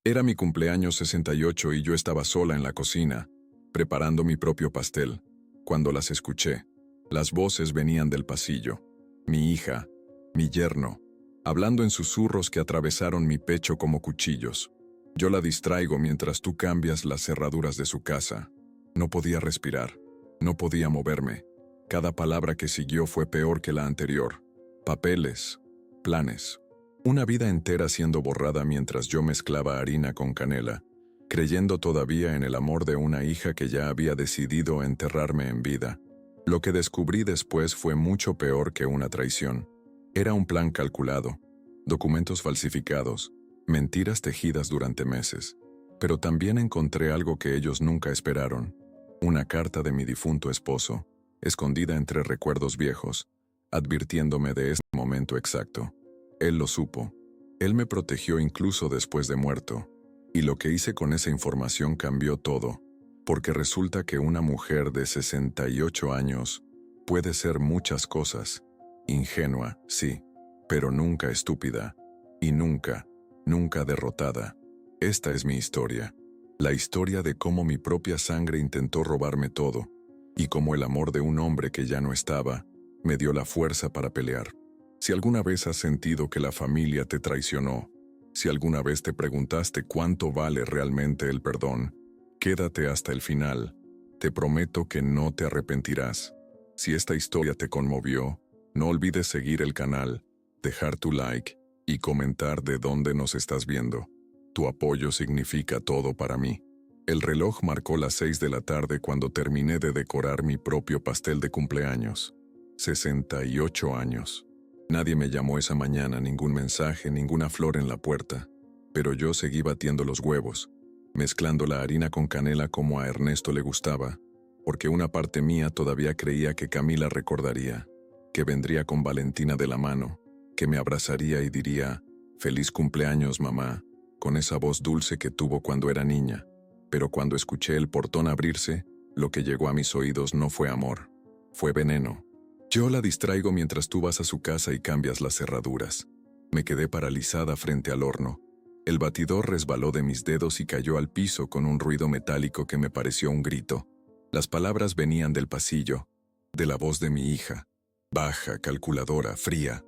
Era mi cumpleaños 68 y yo estaba sola en la cocina, preparando mi propio pastel, cuando las escuché. Las voces venían del pasillo. Mi hija, mi yerno, hablando en susurros que atravesaron mi pecho como cuchillos. Yo la distraigo mientras tú cambias las cerraduras de su casa. No podía respirar, no podía moverme. Cada palabra que siguió fue peor que la anterior. Papeles, planes. Una vida entera siendo borrada mientras yo mezclaba harina con canela, creyendo todavía en el amor de una hija que ya había decidido enterrarme en vida. Lo que descubrí después fue mucho peor que una traición. Era un plan calculado, documentos falsificados, mentiras tejidas durante meses. Pero también encontré algo que ellos nunca esperaron. Una carta de mi difunto esposo, escondida entre recuerdos viejos, advirtiéndome de este momento exacto. Él lo supo. Él me protegió incluso después de muerto. Y lo que hice con esa información cambió todo, porque resulta que una mujer de 68 años puede ser muchas cosas. Ingenua, sí, pero nunca estúpida. Y nunca, nunca derrotada. Esta es mi historia. La historia de cómo mi propia sangre intentó robarme todo, y cómo el amor de un hombre que ya no estaba, me dio la fuerza para pelear. Si alguna vez has sentido que la familia te traicionó, si alguna vez te preguntaste cuánto vale realmente el perdón, quédate hasta el final. Te prometo que no te arrepentirás. Si esta historia te conmovió, no olvides seguir el canal, dejar tu like y comentar de dónde nos estás viendo. Tu apoyo significa todo para mí. El reloj marcó las 6 de la tarde cuando terminé de decorar mi propio pastel de cumpleaños. 68 años. Nadie me llamó esa mañana, ningún mensaje, ninguna flor en la puerta. Pero yo seguí batiendo los huevos, mezclando la harina con canela como a Ernesto le gustaba, porque una parte mía todavía creía que Camila recordaría, que vendría con Valentina de la mano, que me abrazaría y diría, «Feliz cumpleaños, mamá», con esa voz dulce que tuvo cuando era niña. Pero cuando escuché el portón abrirse, lo que llegó a mis oídos no fue amor, fue veneno. Yo la distraigo mientras tú vas a su casa y cambias las cerraduras. Me quedé paralizada frente al horno. El batidor resbaló de mis dedos y cayó al piso con un ruido metálico que me pareció un grito. Las palabras venían del pasillo, de la voz de mi hija, baja, calculadora, fría,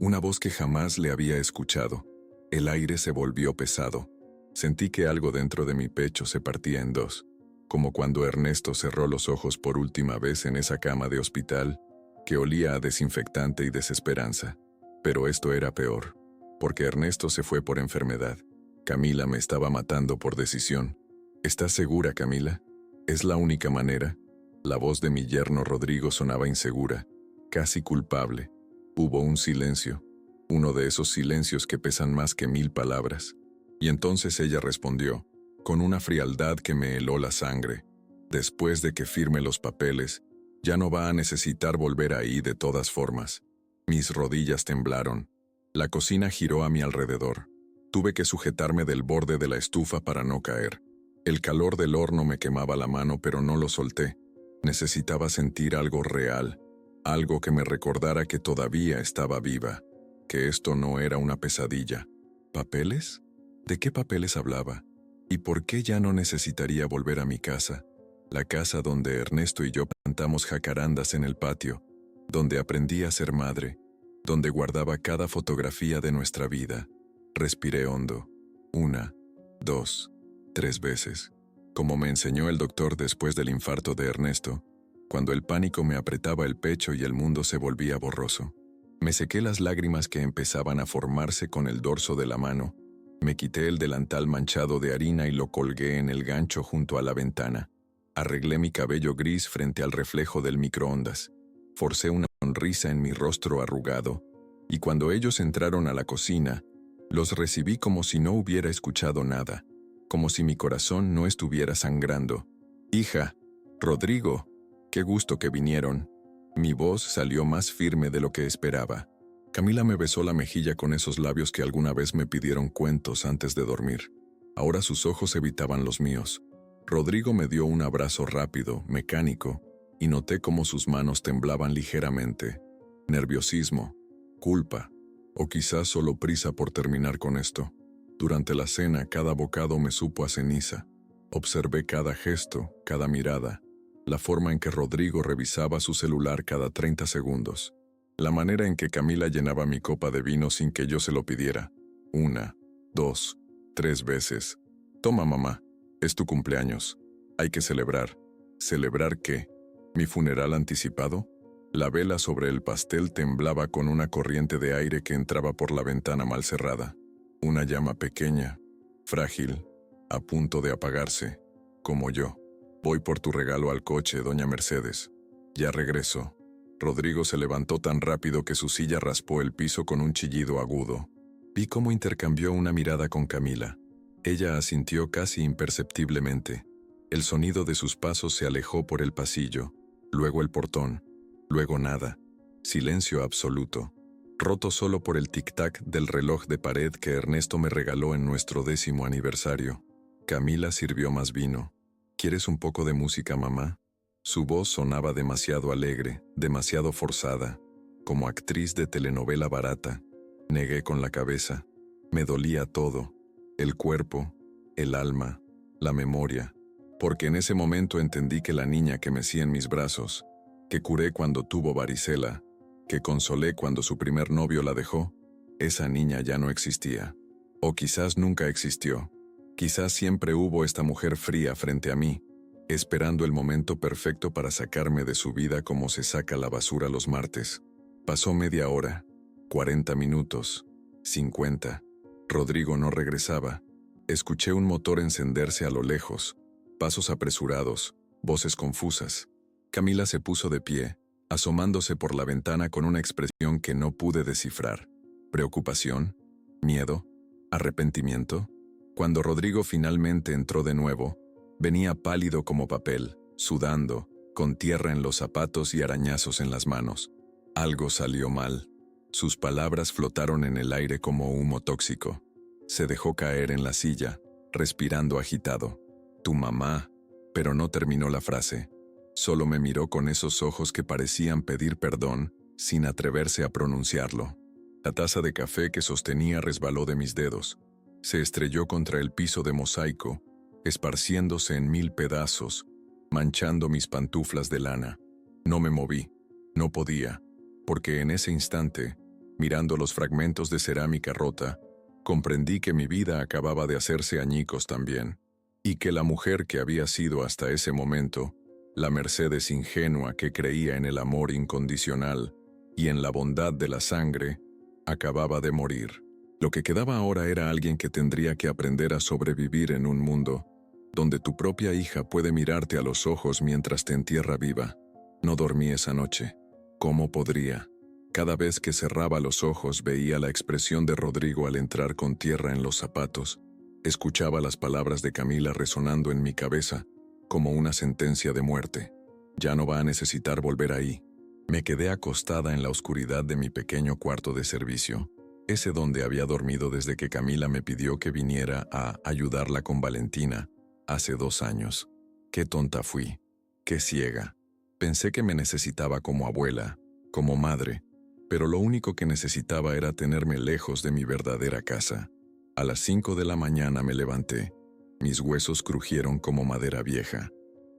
una voz que jamás le había escuchado. El aire se volvió pesado. Sentí que algo dentro de mi pecho se partía en dos, como cuando Ernesto cerró los ojos por última vez en esa cama de hospital, que olía a desinfectante y desesperanza. Pero esto era peor, porque Ernesto se fue por enfermedad. Camila me estaba matando por decisión. ¿Estás segura, Camila? ¿Es la única manera? La voz de mi yerno Rodrigo sonaba insegura, casi culpable. Hubo un silencio, uno de esos silencios que pesan más que 1000 palabras. Y entonces ella respondió, con una frialdad que me heló la sangre. Después de que firme los papeles, ya no va a necesitar volver ahí de todas formas. Mis rodillas temblaron. La cocina giró a mi alrededor. Tuve que sujetarme del borde de la estufa para no caer. El calor del horno me quemaba la mano, pero no lo solté. Necesitaba sentir algo real, algo que me recordara que todavía estaba viva, que esto no era una pesadilla. ¿Papeles? ¿De qué papeles hablaba? ¿Y por qué ya no necesitaría volver a mi casa? La casa donde Ernesto y yo plantamos jacarandas en el patio, donde aprendí a ser madre, donde guardaba cada fotografía de nuestra vida. Respiré hondo, 1, 2, 3 veces, como me enseñó el doctor después del infarto de Ernesto, cuando el pánico me apretaba el pecho y el mundo se volvía borroso. Me sequé las lágrimas que empezaban a formarse con el dorso de la mano, me quité el delantal manchado de harina y lo colgué en el gancho junto a la ventana. Arreglé mi cabello gris frente al reflejo del microondas. Forcé una sonrisa en mi rostro arrugado, y cuando ellos entraron a la cocina, los recibí como si no hubiera escuchado nada, como si mi corazón no estuviera sangrando. «Hija, Rodrigo, qué gusto que vinieron». Mi voz salió más firme de lo que esperaba. Camila me besó la mejilla con esos labios que alguna vez me pidieron cuentos antes de dormir. Ahora sus ojos evitaban los míos. Rodrigo me dio un abrazo rápido, mecánico, y noté cómo sus manos temblaban ligeramente. Nerviosismo, culpa, o quizás solo prisa por terminar con esto. Durante la cena, cada bocado me supo a ceniza. Observé cada gesto, cada mirada, la forma en que Rodrigo revisaba su celular cada 30 segundos, la manera en que Camila llenaba mi copa de vino sin que yo se lo pidiera. 1, 2, 3 veces. Toma, mamá, es tu cumpleaños. Hay que celebrar. ¿Celebrar qué? ¿Mi funeral anticipado? La vela sobre el pastel temblaba con una corriente de aire que entraba por la ventana mal cerrada. Una llama pequeña, frágil, a punto de apagarse, como yo. Voy por tu regalo al coche, doña Mercedes. Ya regreso. Rodrigo se levantó tan rápido que su silla raspó el piso con un chillido agudo. Vi cómo intercambió una mirada con Camila. Ella asintió casi imperceptiblemente. El sonido de sus pasos se alejó por el pasillo, luego el portón, luego nada. Silencio absoluto, roto solo por el tic-tac del reloj de pared que Ernesto me regaló en nuestro 10º aniversario. Camila sirvió más vino. ¿Quieres un poco de música, mamá? Su voz sonaba demasiado alegre, demasiado forzada, como actriz de telenovela barata. Negué con la cabeza. Me dolía todo, el cuerpo, el alma, la memoria, porque en ese momento entendí que la niña que mecía en mis brazos, que curé cuando tuvo varicela, que consolé cuando su primer novio la dejó, esa niña ya no existía. O quizás nunca existió. Quizás siempre hubo esta mujer fría frente a mí, esperando el momento perfecto para sacarme de su vida como se saca la basura los martes. Pasó media hora, 40 minutos, 50. Rodrigo no regresaba. Escuché un motor encenderse a lo lejos, pasos apresurados, voces confusas. Camila se puso de pie, asomándose por la ventana con una expresión que no pude descifrar. ¿Preocupación? ¿Miedo? ¿Arrepentimiento? Cuando Rodrigo finalmente entró de nuevo, venía pálido como papel, sudando, con tierra en los zapatos y arañazos en las manos. Algo salió mal. Sus palabras flotaron en el aire como humo tóxico. Se dejó caer en la silla, respirando agitado. Tu mamá, pero no terminó la frase. Solo me miró con esos ojos que parecían pedir perdón, sin atreverse a pronunciarlo. La taza de café que sostenía resbaló de mis dedos. Se estrelló contra el piso de mosaico, esparciéndose en 1000 pedazos, manchando mis pantuflas de lana. No me moví, no podía, porque en ese instante, mirando los fragmentos de cerámica rota, comprendí que mi vida acababa de hacerse añicos también, y que la mujer que había sido hasta ese momento, la Mercedes ingenua que creía en el amor incondicional y en la bondad de la sangre, acababa de morir. Lo que quedaba ahora era alguien que tendría que aprender a sobrevivir en un mundo donde tu propia hija puede mirarte a los ojos mientras te entierra viva. No dormí esa noche. ¿Cómo podría? Cada vez que cerraba los ojos veía la expresión de Rodrigo al entrar con tierra en los zapatos. Escuchaba las palabras de Camila resonando en mi cabeza como una sentencia de muerte. Ya no va a necesitar volver ahí. Me quedé acostada en la oscuridad de mi pequeño cuarto de servicio, ese donde había dormido desde que Camila me pidió que viniera a ayudarla con Valentina, hace 2 años. Qué tonta fui, qué ciega. Pensé que me necesitaba como abuela, como madre, pero lo único que necesitaba era tenerme lejos de mi verdadera casa. A las 5 de la mañana me levanté. Mis huesos crujieron como madera vieja.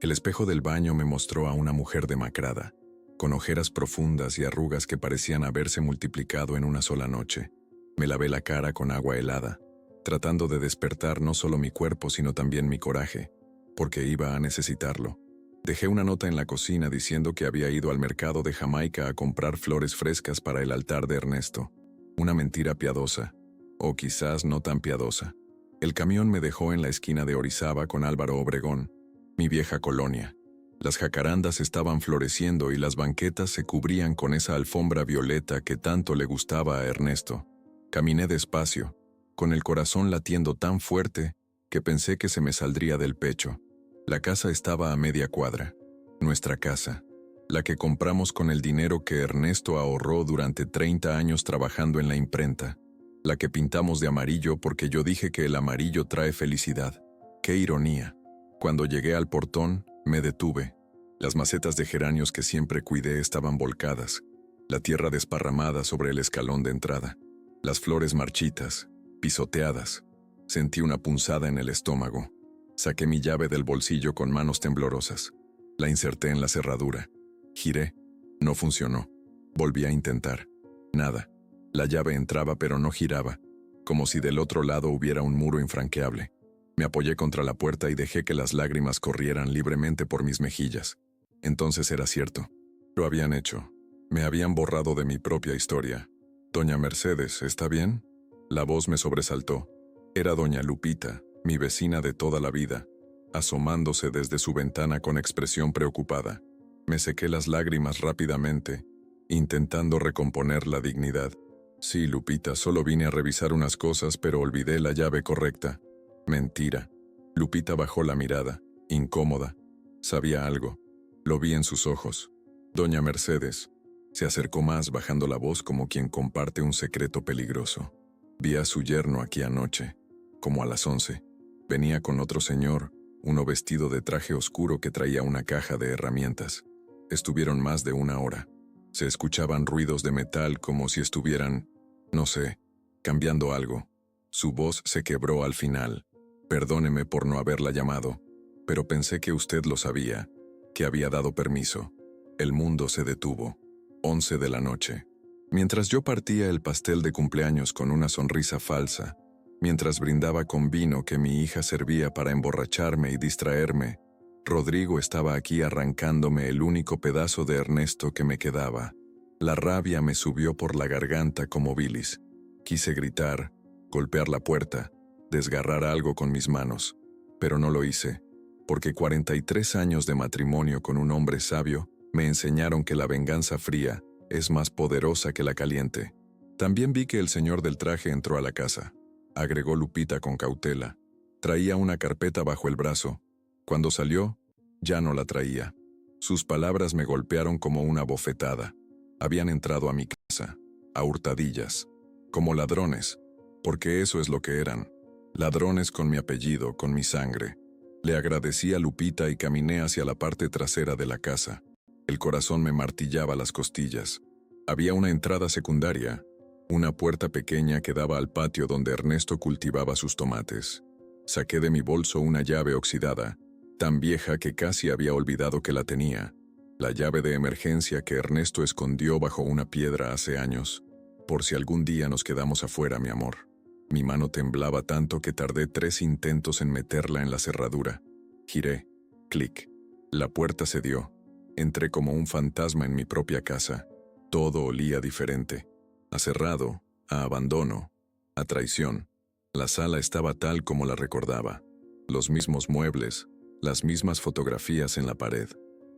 El espejo del baño me mostró a una mujer demacrada, con ojeras profundas y arrugas que parecían haberse multiplicado en una sola noche. Me lavé la cara con agua helada, tratando de despertar no solo mi cuerpo sino también mi coraje, porque iba a necesitarlo. Dejé una nota en la cocina diciendo que había ido al mercado de Jamaica a comprar flores frescas para el altar de Ernesto. Una mentira piadosa, o quizás no tan piadosa. El camión me dejó en la esquina de Orizaba con Álvaro Obregón, mi vieja colonia. Las jacarandas estaban floreciendo y las banquetas se cubrían con esa alfombra violeta que tanto le gustaba a Ernesto. Caminé despacio, con el corazón latiendo tan fuerte que pensé que se me saldría del pecho. La casa estaba a media cuadra. Nuestra casa, la que compramos con el dinero que Ernesto ahorró durante 30 años trabajando en la imprenta. La que pintamos de amarillo porque yo dije que el amarillo trae felicidad. ¡Qué ironía! Cuando llegué al portón, me detuve. Las macetas de geranios que siempre cuidé estaban volcadas, la tierra desparramada sobre el escalón de entrada, las flores marchitas, pisoteadas. Sentí una punzada en el estómago. Saqué mi llave del bolsillo con manos temblorosas. La inserté en la cerradura. Giré. No funcionó. Volví a intentar. Nada. La llave entraba pero no giraba, como si del otro lado hubiera un muro infranqueable. Me apoyé contra la puerta y dejé que las lágrimas corrieran libremente por mis mejillas. Entonces era cierto. Lo habían hecho. Me habían borrado de mi propia historia. «Doña Mercedes, ¿está bien?». La voz me sobresaltó. Era doña Lupita, mi vecina de toda la vida, asomándose desde su ventana con expresión preocupada. Me sequé las lágrimas rápidamente, intentando recomponer la dignidad. «Sí, Lupita, solo vine a revisar unas cosas, pero olvidé la llave correcta». «Mentira». Lupita bajó la mirada, incómoda. Sabía algo. Lo vi en sus ojos. «Doña Mercedes». Se acercó más, bajando la voz como quien comparte un secreto peligroso. «Vi a su yerno aquí anoche, como a las 11. Venía con otro señor, uno vestido de traje oscuro que traía una caja de herramientas. Estuvieron más de 1 hora. Se escuchaban ruidos de metal como si estuvieran, no sé, cambiando algo. Su voz se quebró al final. Perdóneme por no haberla llamado, pero pensé que usted lo sabía, que había dado permiso». El mundo se detuvo. 11 de la noche. Mientras yo partía el pastel de cumpleaños con una sonrisa falsa, mientras brindaba con vino que mi hija servía para emborracharme y distraerme, Rodrigo estaba aquí arrancándome el único pedazo de Ernesto que me quedaba. La rabia me subió por la garganta como bilis. Quise gritar, golpear la puerta, desgarrar algo con mis manos, pero no lo hice, porque 43 años de matrimonio con un hombre sabio me enseñaron que la venganza fría es más poderosa que la caliente. También vi que el señor del traje entró a la casa, agregó Lupita con cautela. Traía una carpeta bajo el brazo. Cuando salió, ya no la traía. Sus palabras me golpearon como una bofetada. Habían entrado a mi casa, a hurtadillas, como ladrones, porque eso es lo que eran. Ladrones con mi apellido, con mi sangre. Le agradecí a Lupita y caminé hacia la parte trasera de la casa. El corazón me martillaba las costillas. Había una entrada secundaria, una puerta pequeña que daba al patio donde Ernesto cultivaba sus tomates. Saqué de mi bolso una llave oxidada, tan vieja que casi había olvidado que la tenía. La llave de emergencia que Ernesto escondió bajo una piedra hace años. Por si algún día nos quedamos afuera, mi amor. Mi mano temblaba tanto que tardé 3 intentos en meterla en la cerradura. Giré. Clic. La puerta cedió. Entré como un fantasma en mi propia casa. Todo olía diferente. A cerrado, a abandono, a traición. La sala estaba tal como la recordaba. Los mismos muebles, las mismas fotografías en la pared.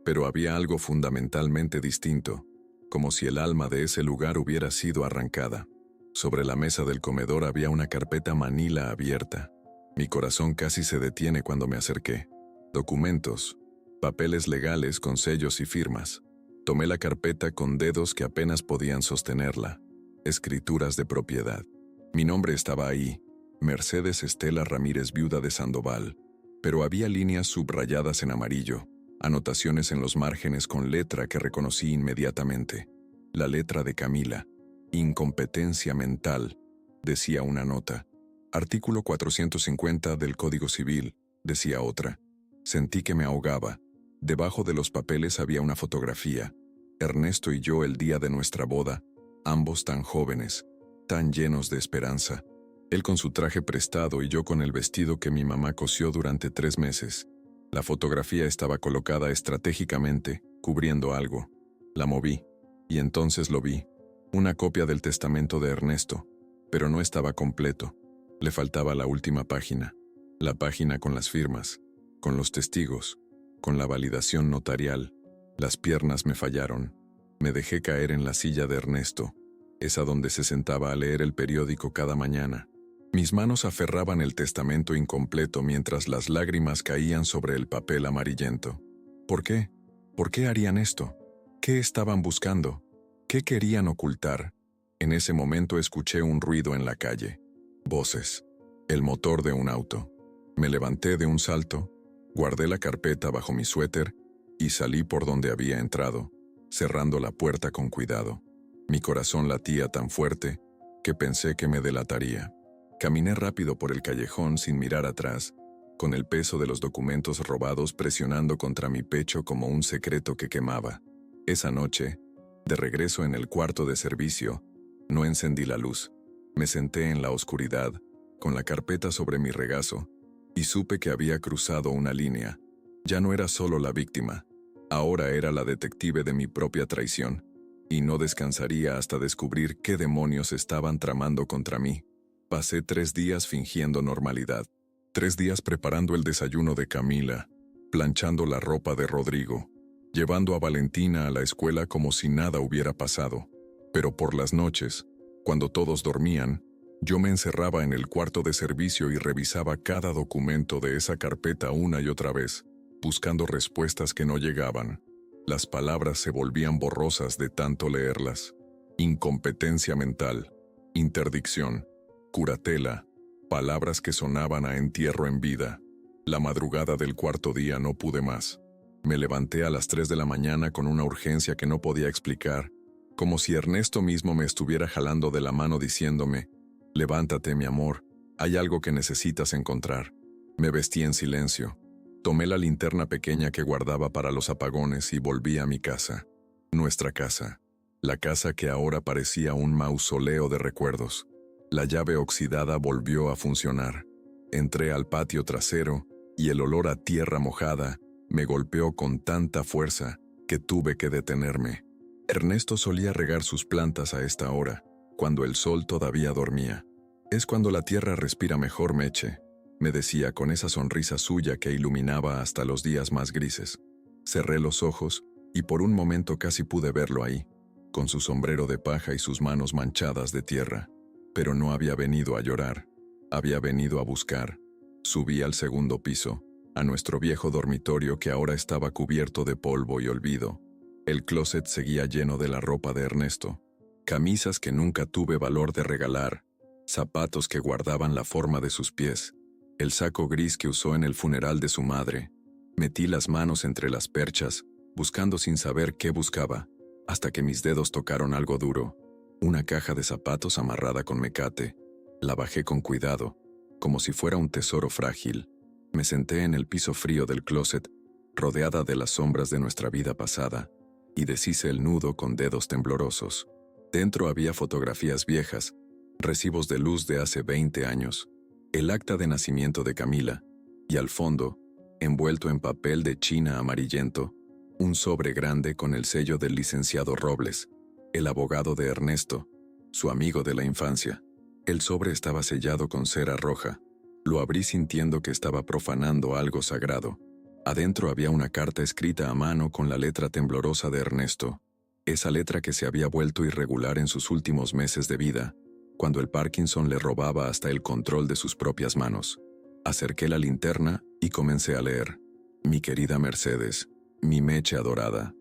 Pero había algo fundamentalmente distinto, como si el alma de ese lugar hubiera sido arrancada. Sobre la mesa del comedor había una carpeta manila abierta. Mi corazón casi se detiene cuando me acerqué. Documentos, papeles legales con sellos y firmas. Tomé la carpeta con dedos que apenas podían sostenerla. Escrituras de propiedad. Mi nombre estaba ahí, Mercedes Estela Ramírez, viuda de Sandoval, pero había líneas subrayadas en amarillo, anotaciones en los márgenes con letra que reconocí inmediatamente. La letra de Camila. Incompetencia mental, decía una nota. Artículo 450 del Código Civil, decía otra. Sentí que me ahogaba. Debajo de los papeles había una fotografía. Ernesto y yo el día de nuestra boda, ambos tan jóvenes, tan llenos de esperanza. Él con su traje prestado y yo con el vestido que mi mamá cosió durante 3 meses. La fotografía estaba colocada estratégicamente, cubriendo algo. La moví, y entonces lo vi. Una copia del testamento de Ernesto, pero no estaba completo. Le faltaba la última página. La página con las firmas, con los testigos, con la validación notarial. Las piernas me fallaron. Me dejé caer en la silla de Ernesto, esa donde se sentaba a leer el periódico cada mañana. Mis manos aferraban el testamento incompleto mientras las lágrimas caían sobre el papel amarillento. ¿Por qué? ¿Por qué harían esto? ¿Qué estaban buscando? ¿Qué querían ocultar? En ese momento escuché un ruido en la calle. Voces. El motor de un auto. Me levanté de un salto, guardé la carpeta bajo mi suéter y salí por donde había entrado, cerrando la puerta con cuidado. Mi corazón latía tan fuerte que pensé que me delataría. Caminé rápido por el callejón sin mirar atrás, con el peso de los documentos robados presionando contra mi pecho como un secreto que quemaba. Esa noche, de regreso en el cuarto de servicio, no encendí la luz. Me senté en la oscuridad, con la carpeta sobre mi regazo, y supe que había cruzado una línea. Ya no era solo la víctima, ahora era la detective de mi propia traición, y no descansaría hasta descubrir qué demonios estaban tramando contra mí. Pasé 3 días fingiendo normalidad. 3 días preparando el desayuno de Camila, planchando la ropa de Rodrigo, llevando a Valentina a la escuela como si nada hubiera pasado. Pero por las noches, cuando todos dormían, yo me encerraba en el cuarto de servicio y revisaba cada documento de esa carpeta una y otra vez, buscando respuestas que no llegaban. Las palabras se volvían borrosas de tanto leerlas. Incompetencia mental, interdicción, curatela, palabras que sonaban a entierro en vida. La madrugada del cuarto día no pude más. Me levanté a las 3 de la mañana con una urgencia que no podía explicar, como si Ernesto mismo me estuviera jalando de la mano diciéndome: «Levántate, mi amor, hay algo que necesitas encontrar». Me vestí en silencio. Tomé la linterna pequeña que guardaba para los apagones y volví a mi casa. Nuestra casa. La casa que ahora parecía un mausoleo de recuerdos. La llave oxidada volvió a funcionar. Entré al patio trasero y el olor a tierra mojada me golpeó con tanta fuerza que tuve que detenerme. Ernesto solía regar sus plantas a esta hora, cuando el sol todavía dormía. «Es cuando la tierra respira mejor, Meche», me decía con esa sonrisa suya que iluminaba hasta los días más grises. Cerré los ojos y por un momento casi pude verlo ahí, con su sombrero de paja y sus manos manchadas de tierra. Pero no había venido a llorar, había venido a buscar. Subí al segundo piso, a nuestro viejo dormitorio que ahora estaba cubierto de polvo y olvido. El closet seguía lleno de la ropa de Ernesto, camisas que nunca tuve valor de regalar, zapatos que guardaban la forma de sus pies, el saco gris que usó en el funeral de su madre. Metí las manos entre las perchas, buscando sin saber qué buscaba, hasta que mis dedos tocaron algo duro. Una caja de zapatos amarrada con mecate. La bajé con cuidado, como si fuera un tesoro frágil. Me senté en el piso frío del closet, rodeada de las sombras de nuestra vida pasada, y deshice el nudo con dedos temblorosos. Dentro había fotografías viejas, recibos de luz de hace 20 años, el acta de nacimiento de Camila, y al fondo, envuelto en papel de china amarillento, un sobre grande con el sello del licenciado Robles, el abogado de Ernesto, su amigo de la infancia. El sobre estaba sellado con cera roja. Lo abrí sintiendo que estaba profanando algo sagrado. Adentro había una carta escrita a mano con la letra temblorosa de Ernesto, esa letra que se había vuelto irregular en sus últimos meses de vida, cuando el Parkinson le robaba hasta el control de sus propias manos. Acerqué la linterna y comencé a leer. «Mi querida Mercedes, mi Meche adorada,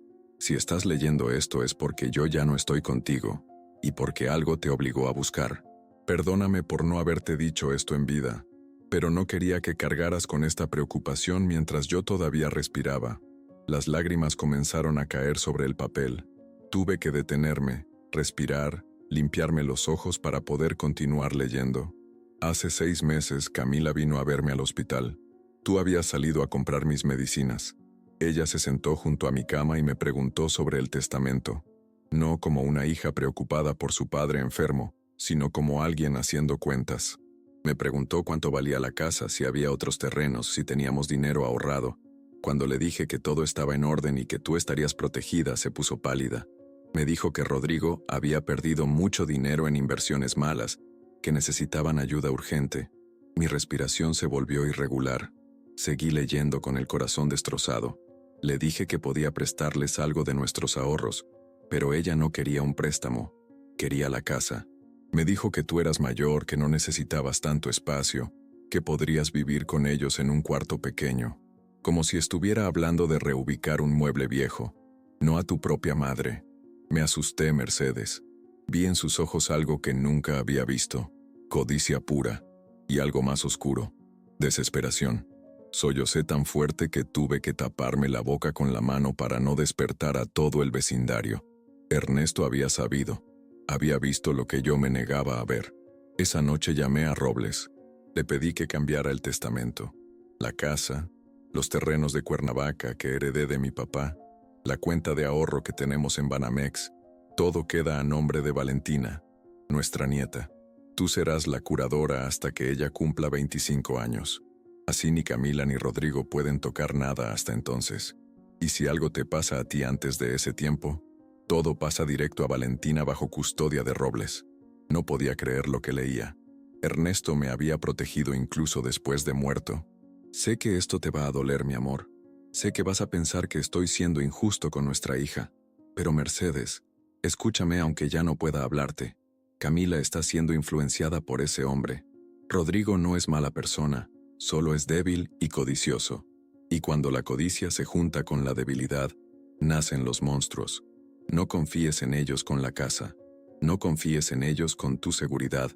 si estás leyendo esto es porque yo ya no estoy contigo, y porque algo te obligó a buscar. Perdóname por no haberte dicho esto en vida, pero no quería que cargaras con esta preocupación mientras yo todavía respiraba». Las lágrimas comenzaron a caer sobre el papel. Tuve que detenerme, respirar, limpiarme los ojos para poder continuar leyendo. «Hace 6 meses Camila vino a verme al hospital. Tú habías salido a comprar mis medicinas. Ella se sentó junto a mi cama y me preguntó sobre el testamento. No como una hija preocupada por su padre enfermo, sino como alguien haciendo cuentas. Me preguntó cuánto valía la casa, si había otros terrenos, si teníamos dinero ahorrado. Cuando le dije que todo estaba en orden y que tú estarías protegida, se puso pálida. Me dijo que Rodrigo había perdido mucho dinero en inversiones malas, que necesitaban ayuda urgente. Mi respiración se volvió irregular. Seguí leyendo con el corazón destrozado. Le dije que podía prestarles algo de nuestros ahorros, pero ella no quería un préstamo, quería la casa. Me dijo que tú eras mayor, que no necesitabas tanto espacio, que podrías vivir con ellos en un cuarto pequeño, como si estuviera hablando de reubicar un mueble viejo, no a tu propia madre. Me asusté, Mercedes. Vi en sus ojos algo que nunca había visto, codicia pura, y algo más oscuro, desesperación. Sollocé tan fuerte que tuve que taparme la boca con la mano para no despertar a todo el vecindario. Ernesto había sabido, había visto lo que yo me negaba a ver. Esa noche llamé a Robles. Le pedí que cambiara el testamento. La casa, los terrenos de Cuernavaca que heredé de mi papá, la cuenta de ahorro que tenemos en Banamex, todo queda a nombre de Valentina, nuestra nieta. Tú serás la curadora hasta que ella cumpla 25 años. Así ni Camila ni Rodrigo pueden tocar nada hasta entonces. Y si algo te pasa a ti antes de ese tiempo, todo pasa directo a Valentina bajo custodia de Robles. No podía creer lo que leía. Ernesto me había protegido incluso después de muerto. Sé que esto te va a doler, mi amor. Sé que vas a pensar que estoy siendo injusto con nuestra hija. Pero Mercedes, escúchame aunque ya no pueda hablarte. Camila está siendo influenciada por ese hombre. Rodrigo no es mala persona, solo es débil y codicioso. Y cuando la codicia se junta con la debilidad, nacen los monstruos. No confíes en ellos con la casa. No confíes en ellos con tu seguridad.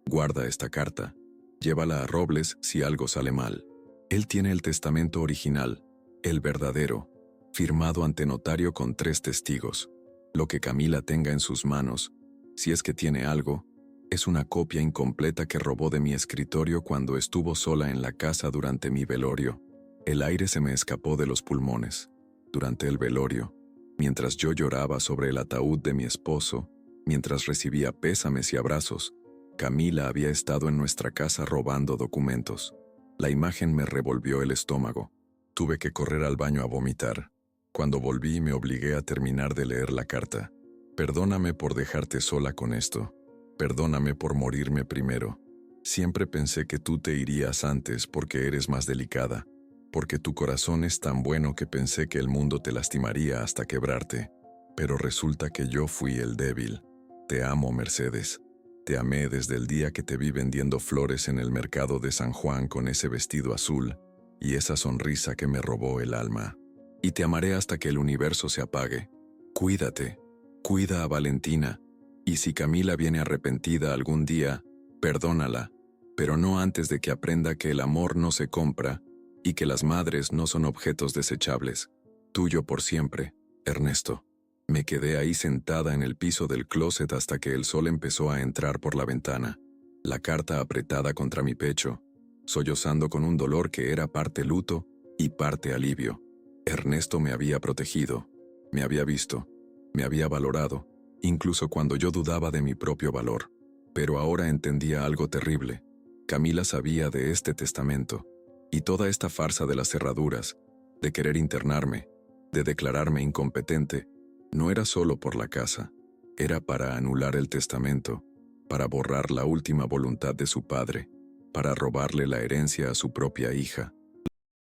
Guarda esta carta. Llévala a Robles si algo sale mal. Él tiene el testamento original, el verdadero, firmado ante notario con 3 testigos. Lo que Camila tenga en sus manos, si es que tiene algo, es una copia incompleta que robó de mi escritorio cuando estuvo sola en la casa durante mi velorio. El aire se me escapó de los pulmones. Durante el velorio, mientras yo lloraba sobre el ataúd de mi esposo, mientras recibía pésames y abrazos, Camila había estado en nuestra casa robando documentos. La imagen me revolvió el estómago. Tuve que correr al baño a vomitar. Cuando volví me obligué a terminar de leer la carta. Perdóname por dejarte sola con esto. Perdóname por morirme primero. Siempre pensé que tú te irías antes porque eres más delicada, porque tu corazón es tan bueno que pensé que el mundo te lastimaría hasta quebrarte. Pero resulta que yo fui el débil. Te amo, Mercedes. Te amé desde el día que te vi vendiendo flores en el mercado de San Juan con ese vestido azul y esa sonrisa que me robó el alma. Y te amaré hasta que el universo se apague. Cuídate. Cuida a Valentina. Y si Camila viene arrepentida algún día, perdónala, pero no antes de que aprenda que el amor no se compra y que las madres no son objetos desechables. Tuyo por siempre, Ernesto. Me quedé ahí sentada en el piso del closet hasta que el sol empezó a entrar por la ventana, la carta apretada contra mi pecho, sollozando con un dolor que era parte luto y parte alivio. Ernesto me había protegido, me había visto, me había valorado, incluso cuando yo dudaba de mi propio valor. Pero ahora entendía algo terrible. Camila sabía de este testamento, y toda esta farsa de las cerraduras, de querer internarme, de declararme incompetente, no era solo por la casa, era para anular el testamento, para borrar la última voluntad de su padre, para robarle la herencia a su propia hija.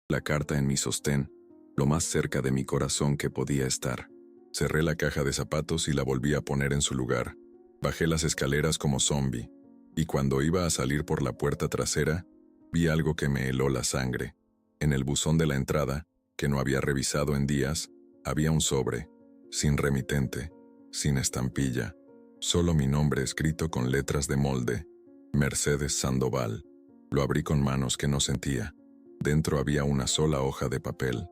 La carta en mi sostén, lo más cerca de mi corazón que podía estar. Cerré la caja de zapatos y la volví a poner en su lugar. Bajé las escaleras como zombie, y cuando iba a salir por la puerta trasera, vi algo que me heló la sangre. En el buzón de la entrada, que no había revisado en días, había un sobre, sin remitente, sin estampilla, solo mi nombre escrito con letras de molde, Mercedes Sandoval. Lo abrí con manos que no sentía. Dentro había una sola hoja de papel.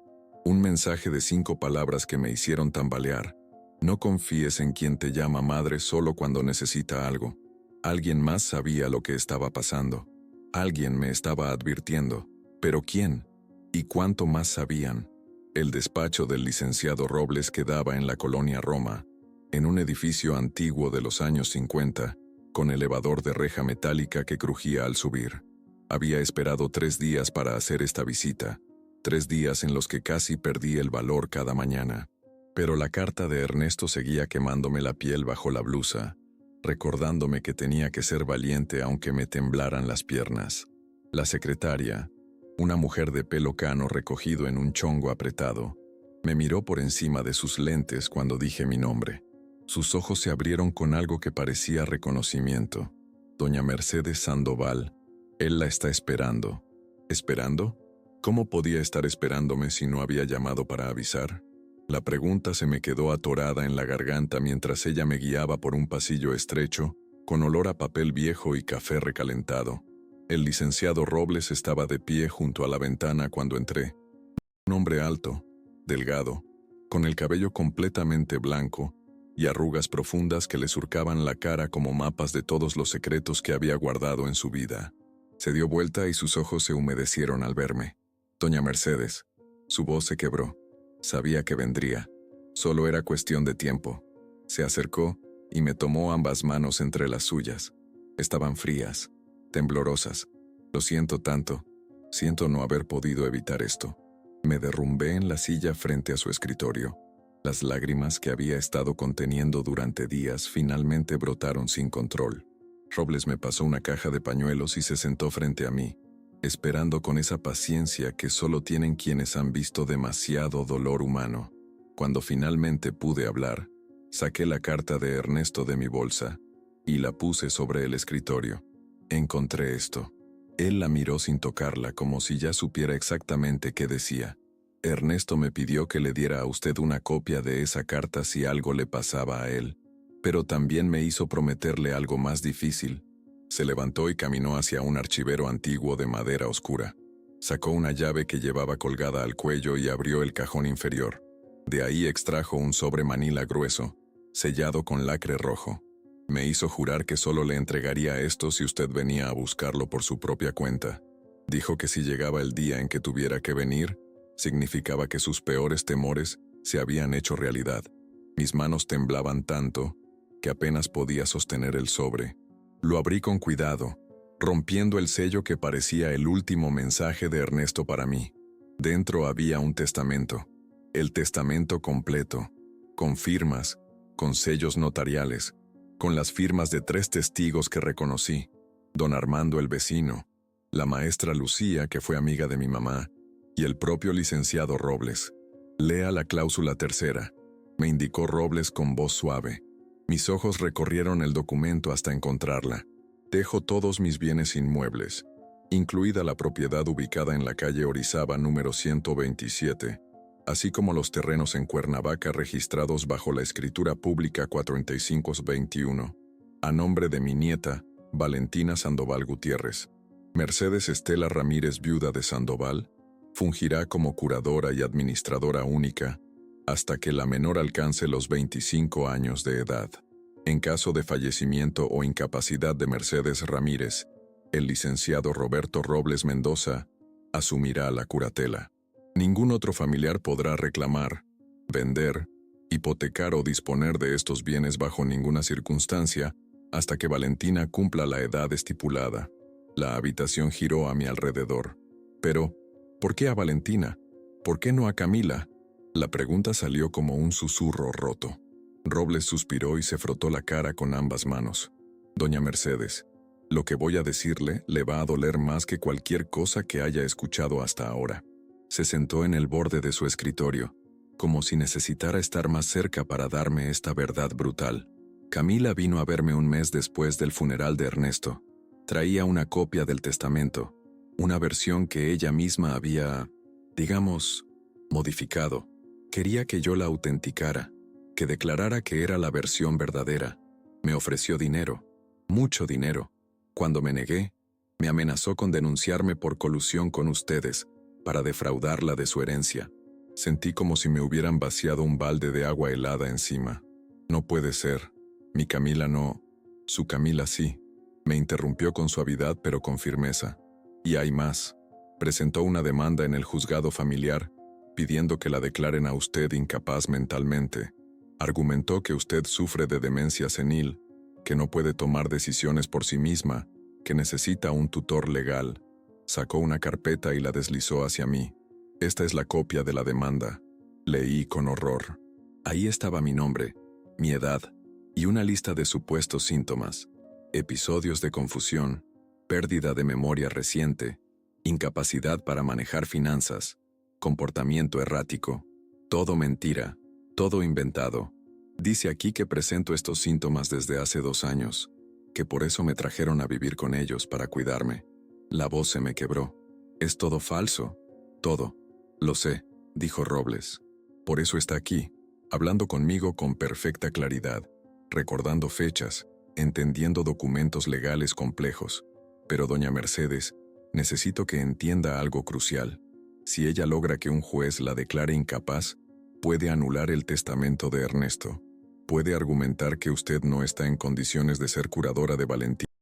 Un mensaje de 5 palabras que me hicieron tambalear. No confíes en quien te llama madre solo cuando necesita algo. Alguien más sabía lo que estaba pasando. Alguien me estaba advirtiendo. ¿Pero quién? ¿Y cuánto más sabían? El despacho del licenciado Robles quedaba en la colonia Roma, en un edificio antiguo de los años 50, con elevador de reja metálica que crujía al subir. Había esperado 3 días para hacer esta visita, 3 días en los que casi perdí el valor cada mañana. Pero la carta de Ernesto seguía quemándome la piel bajo la blusa, recordándome que tenía que ser valiente aunque me temblaran las piernas. La secretaria, una mujer de pelo cano recogido en un chongo apretado, me miró por encima de sus lentes cuando dije mi nombre. Sus ojos se abrieron con algo que parecía reconocimiento. Doña Mercedes Sandoval, él la está esperando. ¿Esperando? ¿Cómo podía estar esperándome si no había llamado para avisar? La pregunta se me quedó atorada en la garganta mientras ella me guiaba por un pasillo estrecho, con olor a papel viejo y café recalentado. El licenciado Robles estaba de pie junto a la ventana cuando entré. Un hombre alto, delgado, con el cabello completamente blanco, y arrugas profundas que le surcaban la cara como mapas de todos los secretos que había guardado en su vida. Se dio vuelta y sus ojos se humedecieron al verme. Doña Mercedes. Su voz se quebró. Sabía que vendría. Solo era cuestión de tiempo. Se acercó y me tomó ambas manos entre las suyas. Estaban frías, temblorosas. Lo siento tanto. Siento no haber podido evitar esto. Me derrumbé en la silla frente a su escritorio. Las lágrimas que había estado conteniendo durante días finalmente brotaron sin control. Robles me pasó una caja de pañuelos y se sentó frente a mí, esperando con esa paciencia que solo tienen quienes han visto demasiado dolor humano. Cuando finalmente pude hablar, saqué la carta de Ernesto de mi bolsa y la puse sobre el escritorio. Encontré esto. Él la miró sin tocarla, como si ya supiera exactamente qué decía. Ernesto me pidió que le diera a usted una copia de esa carta si algo le pasaba a él, pero también me hizo prometerle algo más difícil. Se levantó y caminó hacia un archivero antiguo de madera oscura. Sacó una llave que llevaba colgada al cuello y abrió el cajón inferior. De ahí extrajo un sobre manila grueso, sellado con lacre rojo. Me hizo jurar que solo le entregaría esto si usted venía a buscarlo por su propia cuenta. Dijo que si llegaba el día en que tuviera que venir, significaba que sus peores temores se habían hecho realidad. Mis manos temblaban tanto que apenas podía sostener el sobre. Lo abrí con cuidado, rompiendo el sello que parecía el último mensaje de Ernesto para mí. Dentro había un testamento. El testamento completo, con firmas, con sellos notariales, con las firmas de 3 testigos que reconocí: don Armando el vecino, la maestra Lucía, que fue amiga de mi mamá, y el propio licenciado Robles. Lea la cláusula tercera, me indicó Robles con voz suave. Mis ojos recorrieron el documento hasta encontrarla. Dejo todos mis bienes inmuebles, incluida la propiedad ubicada en la calle Orizaba número 127, así como los terrenos en Cuernavaca registrados bajo la escritura pública 43521, a nombre de mi nieta, Valentina Sandoval Gutiérrez. Mercedes Estela Ramírez, viuda de Sandoval, fungirá como curadora y administradora única hasta que la menor alcance los 25 años de edad. En caso de fallecimiento o incapacidad de Mercedes Ramírez, el licenciado Roberto Robles Mendoza asumirá la curatela. Ningún otro familiar podrá reclamar, vender, hipotecar o disponer de estos bienes bajo ninguna circunstancia hasta que Valentina cumpla la edad estipulada. La habitación giró a mi alrededor. Pero, ¿por qué a Valentina? ¿Por qué no a Camila? La pregunta salió como un susurro roto. Robles suspiró y se frotó la cara con ambas manos. Doña Mercedes, lo que voy a decirle le va a doler más que cualquier cosa que haya escuchado hasta ahora. Se sentó en el borde de su escritorio, como si necesitara estar más cerca para darme esta verdad brutal. Camila vino a verme un mes después del funeral de Ernesto. Traía una copia del testamento, una versión que ella misma había, digamos, modificado. Quería que yo la autenticara, que declarara que era la versión verdadera. Me ofreció dinero, mucho dinero. Cuando me negué, me amenazó con denunciarme por colusión con ustedes, para defraudarla de su herencia. Sentí como si me hubieran vaciado un balde de agua helada encima. No puede ser. Mi Camila no. Su Camila sí. Me interrumpió con suavidad pero con firmeza. Y hay más. Presentó una demanda en el juzgado familiar, pidiendo que la declaren a usted incapaz mentalmente. Argumentó que usted sufre de demencia senil, que no puede tomar decisiones por sí misma, que necesita un tutor legal. Sacó una carpeta y la deslizó hacia mí. Esta es la copia de la demanda. Leí con horror. Ahí estaba mi nombre, mi edad, y una lista de supuestos síntomas: episodios de confusión, pérdida de memoria reciente, incapacidad para manejar finanzas, comportamiento errático. Todo mentira, todo inventado. Dice aquí que presento estos síntomas desde hace 2 años, que por eso me trajeron a vivir con ellos para cuidarme. La voz se me quebró. Es todo falso. Todo. Lo sé, dijo Robles. Por eso está aquí, hablando conmigo con perfecta claridad, recordando fechas, entendiendo documentos legales complejos. Pero doña Mercedes, necesito que entienda algo crucial. Si ella logra que un juez la declare incapaz, puede anular el testamento de Ernesto. puede argumentar que usted no está en condiciones de ser curadora de Valentina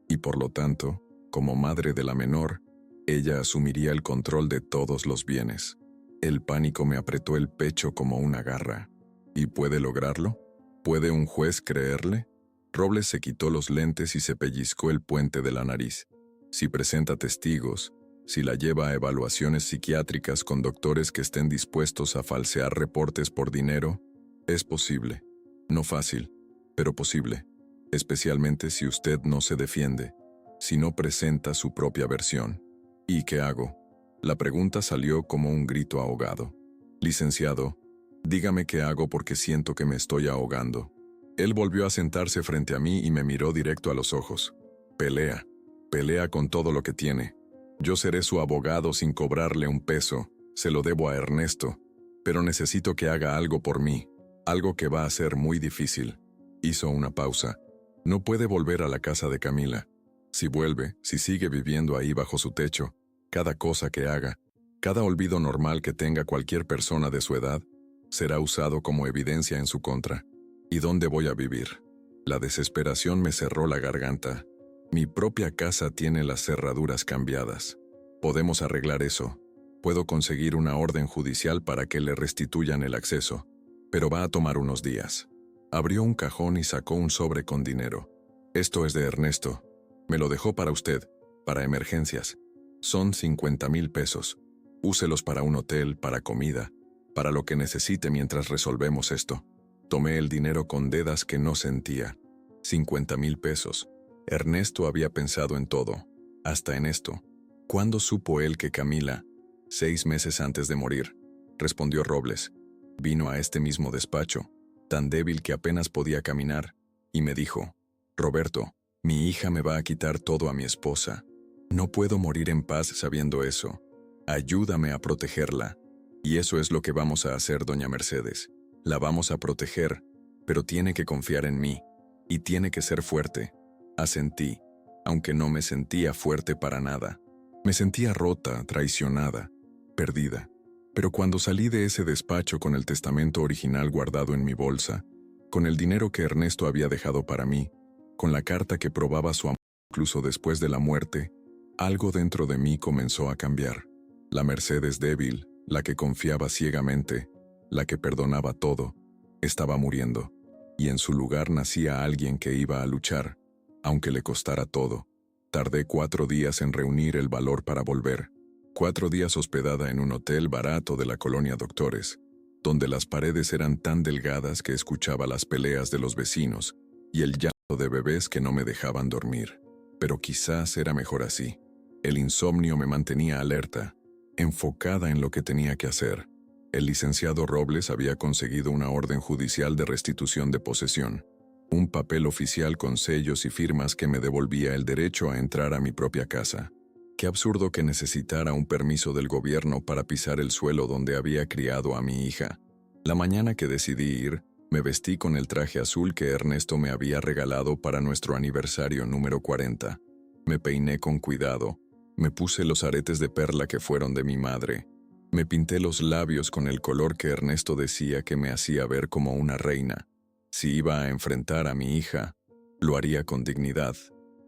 y por lo tanto, como madre de la menor, ella asumiría el control de todos los bienes. El pánico me apretó el pecho como una garra. ¿Y puede lograrlo? ¿Puede un juez creerle? Robles se quitó los lentes y se pellizcó el puente de la nariz. Si presenta testigos, si la lleva a evaluaciones psiquiátricas con doctores que estén dispuestos a falsear reportes por dinero, es posible. No fácil, pero posible. Especialmente si usted no se defiende, si no presenta su propia versión. ¿Y qué hago? La pregunta salió como un grito ahogado. Licenciado, dígame qué hago porque siento que me estoy ahogando. Él volvió a sentarse frente a mí y me miró directo a los ojos. Pelea. Pelea con todo lo que tiene. Yo seré su abogado sin cobrarle un peso. Se lo debo a Ernesto. Pero necesito que haga algo por mí. Algo que va a ser muy difícil. Hizo una pausa. No puede volver a la casa de Camila. Si vuelve, si sigue viviendo ahí bajo su techo, cada cosa que haga, cada olvido normal que tenga cualquier persona de su edad, será usado como evidencia en su contra. ¿Y dónde voy a vivir? La desesperación me cerró la garganta. Mi propia casa tiene las cerraduras cambiadas. Podemos arreglar eso. Puedo conseguir una orden judicial para que le restituyan el acceso, pero va a tomar unos días. Abrió un cajón y sacó un sobre con dinero. Esto es de Ernesto. Me lo dejó para usted, para emergencias. Son 50,000 pesos. Úselos para un hotel, para comida, para lo que necesite mientras resolvemos esto. Tomé el dinero con dedas que no sentía. 50,000 pesos. Ernesto había pensado en todo, hasta en esto. ¿Cuándo supo él que Camila, 6 meses antes de morir? Respondió Robles. Vino a este mismo despacho, tan débil que apenas podía caminar, y me dijo, Roberto, mi hija me va a quitar todo a mi esposa. No puedo morir en paz sabiendo eso. Ayúdame a protegerla. Y eso es lo que vamos a hacer, doña Mercedes. La vamos a proteger, pero tiene que confiar en mí. Y tiene que ser fuerte. Asentí, aunque no me sentía fuerte para nada. Me sentía rota, traicionada, perdida. Pero cuando salí de ese despacho con el testamento original guardado en mi bolsa, con el dinero que Ernesto había dejado para mí, con la carta que probaba su amor incluso después de la muerte, algo dentro de mí comenzó a cambiar. La Mercedes débil, la que confiaba ciegamente, la que perdonaba todo, estaba muriendo, y en su lugar nacía alguien que iba a luchar, aunque le costara todo. Tardé 4 días en reunir el valor para volver. 4 días hospedada en un hotel barato de la colonia Doctores, donde las paredes eran tan delgadas que escuchaba las peleas de los vecinos y el llanto de bebés que no me dejaban dormir. Pero quizás era mejor así. El insomnio me mantenía alerta, enfocada en lo que tenía que hacer. El licenciado Robles había conseguido una orden judicial de restitución de posesión, un papel oficial con sellos y firmas que me devolvía el derecho a entrar a mi propia casa. Qué absurdo que necesitara un permiso del gobierno para pisar el suelo donde había criado a mi hija. La mañana que decidí ir, me vestí con el traje azul que Ernesto me había regalado para nuestro aniversario número 40. Me peiné con cuidado, me puse los aretes de perla que fueron de mi madre. Me pinté los labios con el color que Ernesto decía que me hacía ver como una reina. Si iba a enfrentar a mi hija, lo haría con dignidad,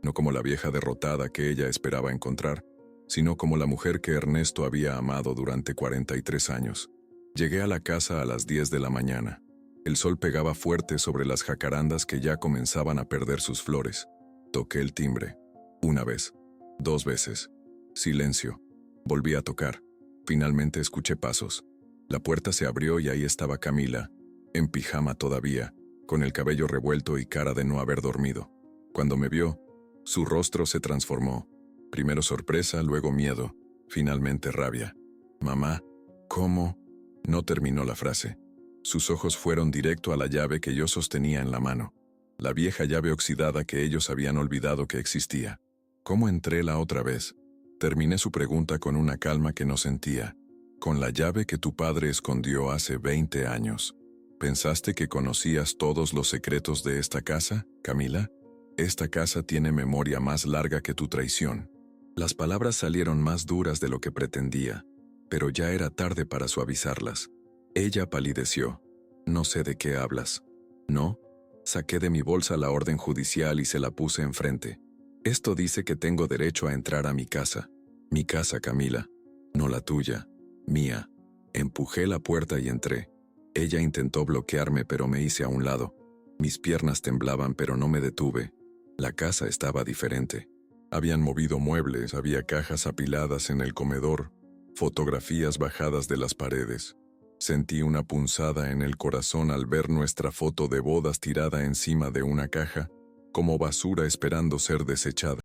no como la vieja derrotada que ella esperaba encontrar, sino como la mujer que Ernesto había amado durante 43 años. Llegué a la casa a las 10 de la mañana. El sol pegaba fuerte sobre las jacarandas que ya comenzaban a perder sus flores. Toqué el timbre. 1 vez, 2 veces. Silencio. Volví a tocar. Finalmente escuché pasos. La puerta se abrió y ahí estaba Camila, en pijama todavía, con el cabello revuelto y cara de no haber dormido. Cuando me vio, su rostro se transformó. Primero sorpresa, luego miedo, finalmente rabia. Mamá, ¿cómo? No terminó la frase. Sus ojos fueron directo a la llave que yo sostenía en la mano, la vieja llave oxidada que ellos habían olvidado que existía. ¿Cómo entré la otra vez? Terminé su pregunta con una calma que no sentía. Con la llave que tu padre escondió hace 20 años. ¿Pensaste que conocías todos los secretos de esta casa, Camila? Esta casa tiene memoria más larga que tu traición. Las palabras salieron más duras de lo que pretendía, pero ya era tarde para suavizarlas. Ella palideció. No sé de qué hablas. No. Saqué de mi bolsa la orden judicial y se la puse enfrente. Esto dice que tengo derecho a entrar a mi casa. Mi casa, Camila. No la tuya. Mía. Empujé la puerta y entré. Ella intentó bloquearme, pero me hice a un lado. Mis piernas temblaban, pero no me detuve. La casa estaba diferente. Habían movido muebles, había cajas apiladas en el comedor, fotografías bajadas de las paredes. Sentí una punzada en el corazón al ver nuestra foto de bodas tirada encima de una caja, como basura esperando ser desechada.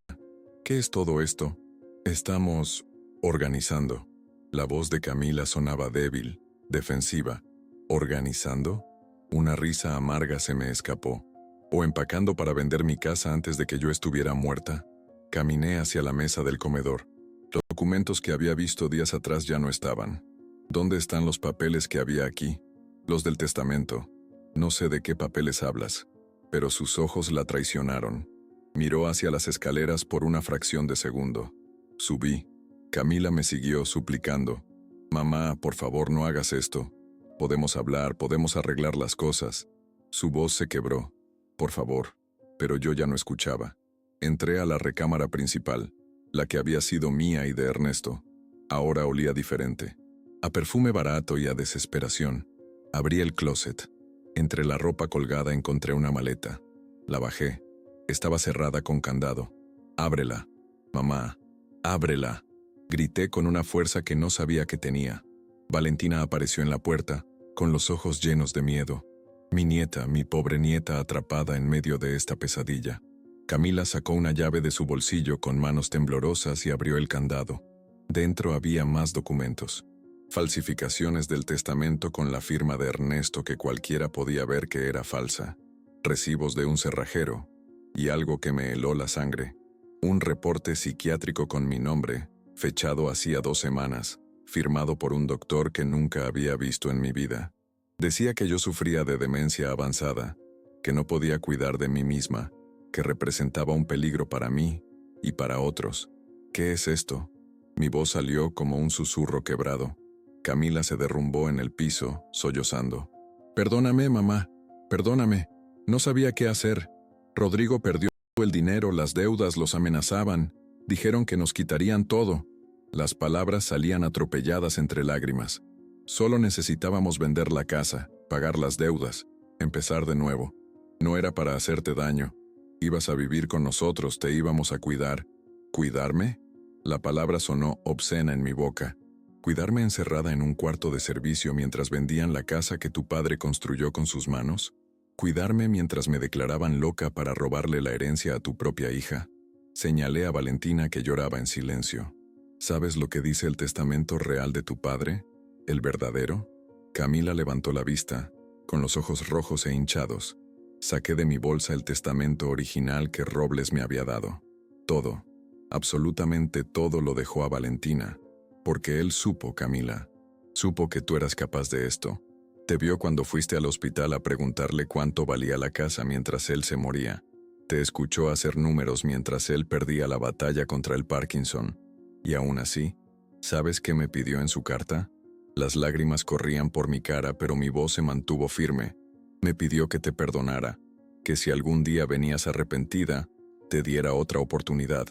¿Qué es todo esto? Estamos organizando. La voz de Camila sonaba débil, defensiva. ¿Organizando? Una risa amarga se me escapó. ¿O empacando para vender mi casa antes de que yo estuviera muerta? Caminé hacia la mesa del comedor. Los documentos que había visto días atrás ya no estaban. ¿Dónde están los papeles que había aquí? Los del testamento. No sé de qué papeles hablas, pero sus ojos la traicionaron. Miró hacia las escaleras por una fracción de segundo. Subí. Camila me siguió suplicando. Mamá, por favor, no hagas esto. Podemos hablar, podemos arreglar las cosas. Su voz se quebró. Por favor. Pero yo ya no escuchaba. Entré a la recámara principal, la que había sido mía y de Ernesto. Ahora olía diferente. A perfume barato y a desesperación. Abrí el closet. Entre la ropa colgada encontré una maleta. La bajé. Estaba cerrada con candado. «Ábrela. Mamá, ábrela», grité con una fuerza que no sabía que tenía. Valentina apareció en la puerta, con los ojos llenos de miedo. Mi nieta, mi pobre nieta atrapada en medio de esta pesadilla. Camila sacó una llave de su bolsillo con manos temblorosas y abrió el candado. Dentro había más documentos. Falsificaciones del testamento con la firma de Ernesto que cualquiera podía ver que era falsa. Recibos de un cerrajero. Y algo que me heló la sangre. Un reporte psiquiátrico con mi nombre, fechado hacía 2 semanas, firmado por un doctor que nunca había visto en mi vida. Decía que yo sufría de demencia avanzada, que no podía cuidar de mí misma, que representaba un peligro para mí y para otros. ¿Qué es esto? Mi voz salió como un susurro quebrado. Camila se derrumbó en el piso, sollozando. «Perdóname, mamá, perdóname. No sabía qué hacer. Rodrigo perdió el dinero, las deudas los amenazaban. Dijeron que nos quitarían todo». Las palabras salían atropelladas entre lágrimas. Solo necesitábamos vender la casa, pagar las deudas, empezar de nuevo. No era para hacerte daño. Ibas a vivir con nosotros, te íbamos a cuidar. ¿Cuidarme? La palabra sonó obscena en mi boca. ¿Cuidarme encerrada en un cuarto de servicio mientras vendían la casa que tu padre construyó con sus manos? ¿Cuidarme mientras me declaraban loca para robarle la herencia a tu propia hija? Señalé a Valentina, que lloraba en silencio. ¿Sabes lo que dice el testamento real de tu padre? ¿El verdadero? Camila levantó la vista, con los ojos rojos e hinchados. Saqué de mi bolsa el testamento original que Robles me había dado. Todo, absolutamente todo lo dejó a Valentina. Porque él supo, Camila. Supo que tú eras capaz de esto. Te vio cuando fuiste al hospital a preguntarle cuánto valía la casa mientras él se moría. Te escuchó hacer números mientras él perdía la batalla contra el Parkinson. Y aún así, ¿sabes qué me pidió en su carta? Las lágrimas corrían por mi cara, pero mi voz se mantuvo firme. Me pidió que te perdonara, que si algún día venías arrepentida, te diera otra oportunidad.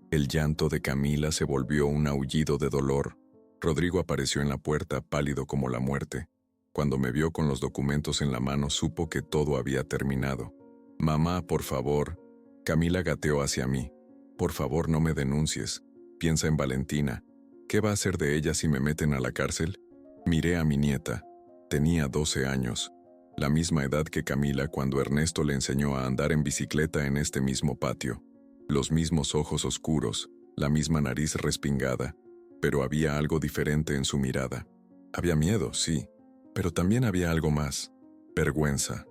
El llanto de Camila se volvió un aullido de dolor. Rodrigo apareció en la puerta, pálido como la muerte. Cuando me vio con los documentos en la mano, supo que todo había terminado. «Mamá, por favor». Camila gateó hacia mí. «Por favor, no me denuncies. Piensa en Valentina. ¿Qué va a hacer de ella si me meten a la cárcel?» Miré a mi nieta. Tenía 12 años. La misma edad que Camila cuando Ernesto le enseñó a andar en bicicleta en este mismo patio. Los mismos ojos oscuros, la misma nariz respingada, pero había algo diferente en su mirada. Había miedo, sí, pero también había algo más. Vergüenza.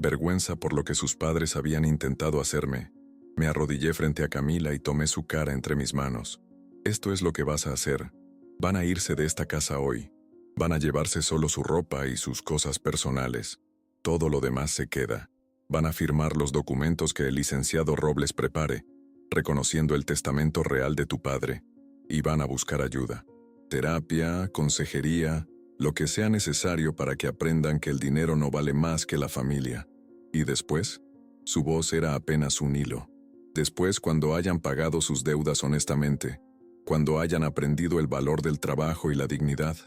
Vergüenza por lo que sus padres habían intentado hacerme. Me arrodillé frente a Camila y tomé su cara entre mis manos. «Esto es lo que vas a hacer. Van a irse de esta casa hoy. Van a llevarse solo su ropa y sus cosas personales. Todo lo demás se queda. Van a firmar los documentos que el licenciado Robles prepare, reconociendo el testamento real de tu padre, y van a buscar ayuda. Terapia, consejería, lo que sea necesario para que aprendan que el dinero no vale más que la familia. ¿Y después? Su voz era apenas un hilo. Después, cuando hayan pagado sus deudas honestamente, cuando hayan aprendido el valor del trabajo y la dignidad,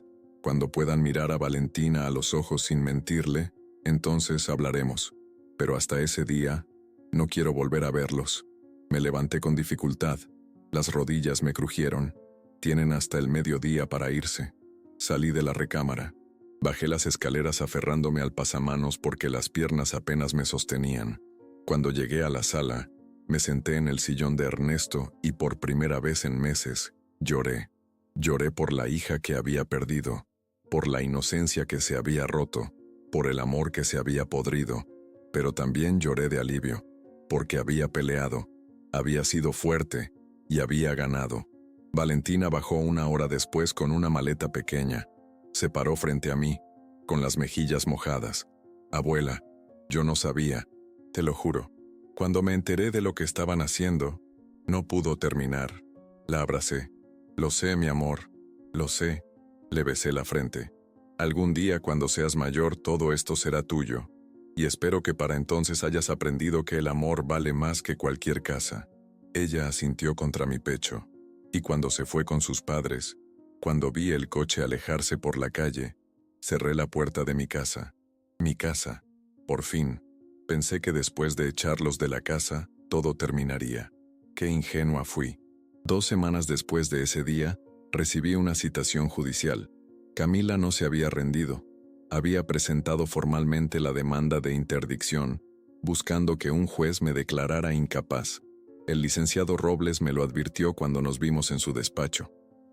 cuando puedan mirar a Valentina a los ojos sin mentirle, entonces hablaremos. Pero hasta ese día, no quiero volver a verlos. Me levanté con dificultad. Las rodillas me crujieron. Tienen hasta el mediodía para irse. Salí de la recámara. Bajé las escaleras aferrándome al pasamanos porque las piernas apenas me sostenían. Cuando llegué a la sala, me senté en el sillón de Ernesto y por primera vez en meses, lloré. Lloré por la hija que había perdido, por la inocencia que se había roto, por el amor que se había podrido, pero también lloré de alivio, porque había peleado, había sido fuerte y había ganado. Valentina bajó una hora después con una maleta pequeña. Se paró frente a mí, con las mejillas mojadas. Abuela, yo no sabía, te lo juro. Cuando me enteré de lo que estaban haciendo, no pudo terminar. La abracé. Lo sé, mi amor, lo sé. Le besé la frente. Algún día cuando seas mayor todo esto será tuyo, y espero que para entonces hayas aprendido que el amor vale más que cualquier casa. Ella asintió contra mi pecho, y cuando se fue con sus padres, cuando vi el coche alejarse por la calle, cerré la puerta de mi casa. Mi casa, por fin. Pensé que después de echarlos de la casa, todo terminaría. Qué ingenua fui. 2 semanas después de ese día, recibí una citación judicial. Camila no se había rendido. Había presentado formalmente la demanda de interdicción, buscando que un juez me declarara incapaz. El licenciado Robles me lo advirtió cuando nos vimos en su despacho.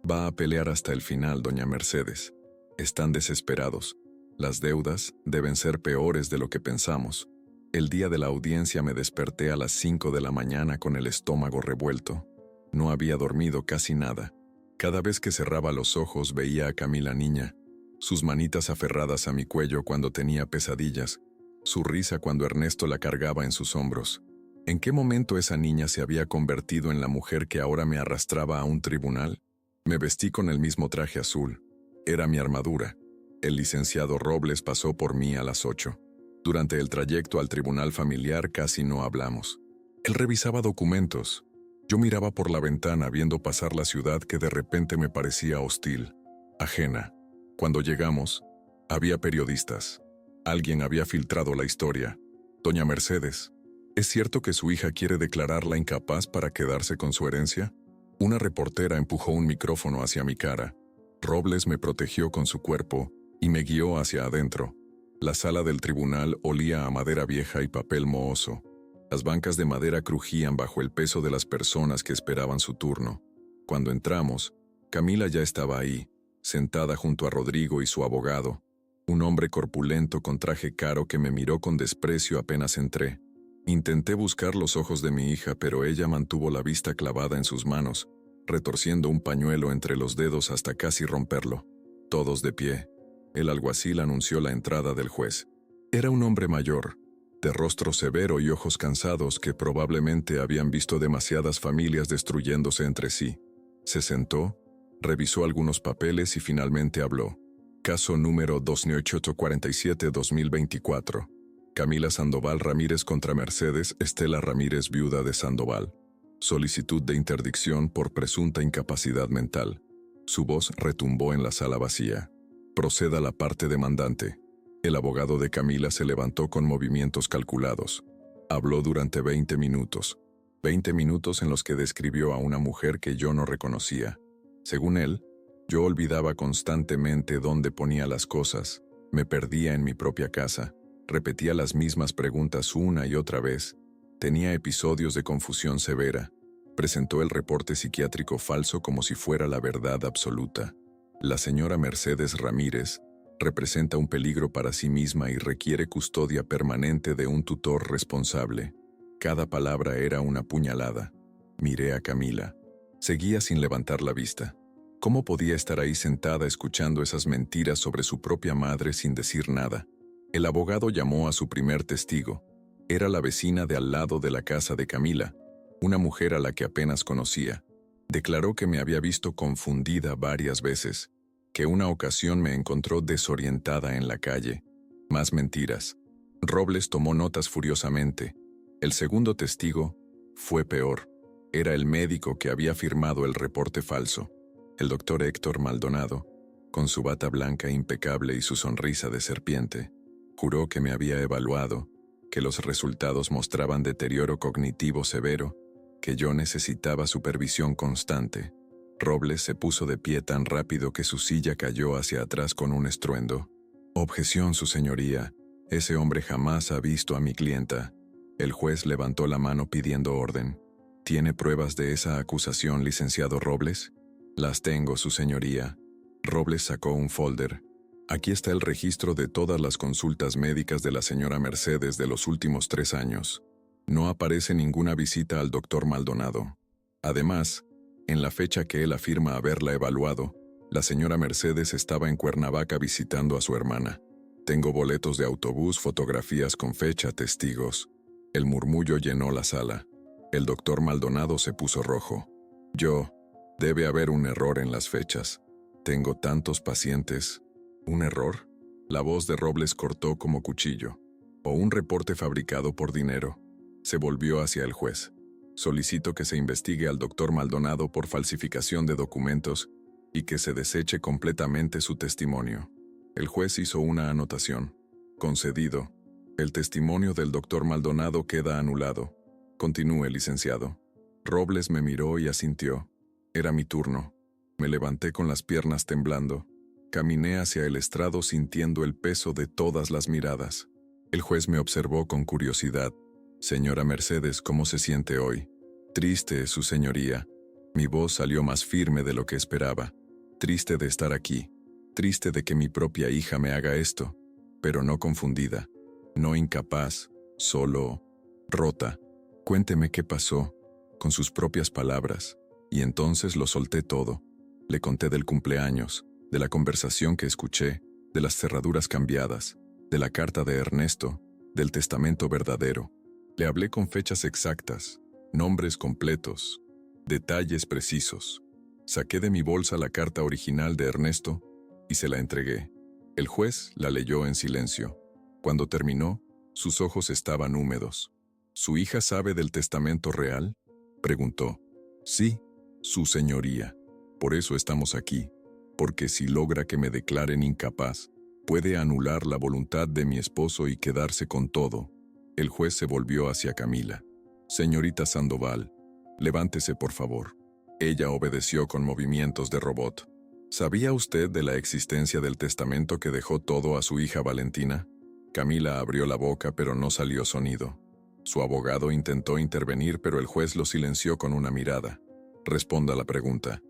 Va a pelear hasta el final, doña Mercedes. Están desesperados. Las deudas deben ser peores de lo que pensamos. El día de la audiencia me desperté a las 5 de la mañana con el estómago revuelto. No había dormido casi nada. Cada vez que cerraba los ojos veía a Camila niña, sus manitas aferradas a mi cuello cuando tenía pesadillas, su risa cuando Ernesto la cargaba en sus hombros. ¿En qué momento esa niña se había convertido en la mujer que ahora me arrastraba a un tribunal? Me vestí con el mismo traje azul. Era mi armadura. El licenciado Robles pasó por mí a las 8. Durante el trayecto al tribunal familiar casi no hablamos. Él revisaba documentos. Yo miraba por la ventana viendo pasar la ciudad que de repente me parecía hostil, ajena. Cuando llegamos, había periodistas. Alguien había filtrado la historia. Doña Mercedes, ¿es cierto que su hija quiere declararla incapaz para quedarse con su herencia? Una reportera empujó un micrófono hacia mi cara. Robles me protegió con su cuerpo y me guió hacia adentro. La sala del tribunal olía a madera vieja y papel mohoso. Las bancas de madera crujían bajo el peso de las personas que esperaban su turno. Cuando entramos, Camila ya estaba ahí, sentada junto a Rodrigo y su abogado, un hombre corpulento con traje caro que me miró con desprecio apenas entré. Intenté buscar los ojos de mi hija, pero ella mantuvo la vista clavada en sus manos, retorciendo un pañuelo entre los dedos hasta casi romperlo. Todos de pie. El alguacil anunció la entrada del juez. Era un hombre mayor, de rostro severo y ojos cansados que probablemente habían visto demasiadas familias destruyéndose entre sí. Se sentó, revisó algunos papeles y finalmente habló. Caso número 2847-2024. Camila Sandoval Ramírez contra Mercedes Estela Ramírez, viuda de Sandoval. Solicitud de interdicción por presunta incapacidad mental. Su voz retumbó en la sala vacía. Proceda la parte demandante. El abogado de Camila se levantó con movimientos calculados. Habló durante 20 minutos. 20 minutos en los que describió a una mujer que yo no reconocía. Según él, yo olvidaba constantemente dónde ponía las cosas, me perdía en mi propia casa, repetía las mismas preguntas una y otra vez, tenía episodios de confusión severa, presentó el reporte psiquiátrico falso como si fuera la verdad absoluta. La señora Mercedes Ramírez representa un peligro para sí misma y requiere custodia permanente de un tutor responsable. Cada palabra era una puñalada. Miré a Camila. Seguía sin levantar la vista. ¿Cómo podía estar ahí sentada escuchando esas mentiras sobre su propia madre sin decir nada? El abogado llamó a su primer testigo. Era la vecina de al lado de la casa de Camila, una mujer a la que apenas conocía. Declaró que me había visto confundida varias veces, que una ocasión me encontró desorientada en la calle. Más mentiras. Robles tomó notas furiosamente. El segundo testigo fue peor. Era el médico que había firmado el reporte falso, el doctor Héctor Maldonado, con su bata blanca impecable y su sonrisa de serpiente. Juró que me había evaluado, que los resultados mostraban deterioro cognitivo severo, que yo necesitaba supervisión constante. Robles se puso de pie tan rápido que su silla cayó hacia atrás con un estruendo. Objeción, su señoría. Ese hombre jamás ha visto a mi clienta. El juez levantó la mano pidiendo orden. ¿Tiene pruebas de esa acusación, licenciado Robles? Las tengo, su señoría. Robles sacó un folder. Aquí está el registro de todas las consultas médicas de la señora Mercedes de los últimos 3 años. No aparece ninguna visita al doctor Maldonado. Además, en la fecha que él afirma haberla evaluado, la señora Mercedes estaba en Cuernavaca visitando a su hermana. Tengo boletos de autobús, fotografías con fecha, testigos. El murmullo llenó la sala. El doctor Maldonado se puso rojo. Debe haber un error en las fechas. Tengo tantos pacientes. ¿Un error? La voz de Robles cortó como cuchillo. ¿O un reporte fabricado por dinero? Se volvió hacia el juez. Solicito que se investigue al doctor Maldonado por falsificación de documentos y que se deseche completamente su testimonio. El juez hizo una anotación. Concedido. El testimonio del doctor Maldonado queda anulado. Continúe, licenciado. Robles me miró y asintió. Era mi turno. Me levanté con las piernas temblando. Caminé hacia el estrado sintiendo el peso de todas las miradas. El juez me observó con curiosidad. Señora Mercedes, ¿cómo se siente hoy? Triste, su señoría. Mi voz salió más firme de lo que esperaba. Triste de estar aquí. Triste de que mi propia hija me haga esto. Pero no confundida. No incapaz. Solo rota. Cuénteme qué pasó. Con sus propias palabras. Y entonces lo solté todo. Le conté del cumpleaños, de la conversación que escuché, de las cerraduras cambiadas, de la carta de Ernesto, del testamento verdadero. Le hablé con fechas exactas, nombres completos, detalles precisos. Saqué de mi bolsa la carta original de Ernesto y se la entregué. El juez la leyó en silencio. Cuando terminó, sus ojos estaban húmedos. ¿Su hija sabe del testamento real?, preguntó. Sí, su señoría. Por eso estamos aquí. Porque si logra que me declaren incapaz, puede anular la voluntad de mi esposo y quedarse con todo. El juez se volvió hacia Camila. Señorita Sandoval, levántese por favor. Ella obedeció con movimientos de robot. ¿Sabía usted de la existencia del testamento que dejó todo a su hija Valentina? Camila abrió la boca pero no salió sonido. Su abogado intentó intervenir pero el juez lo silenció con una mirada. Responda la pregunta.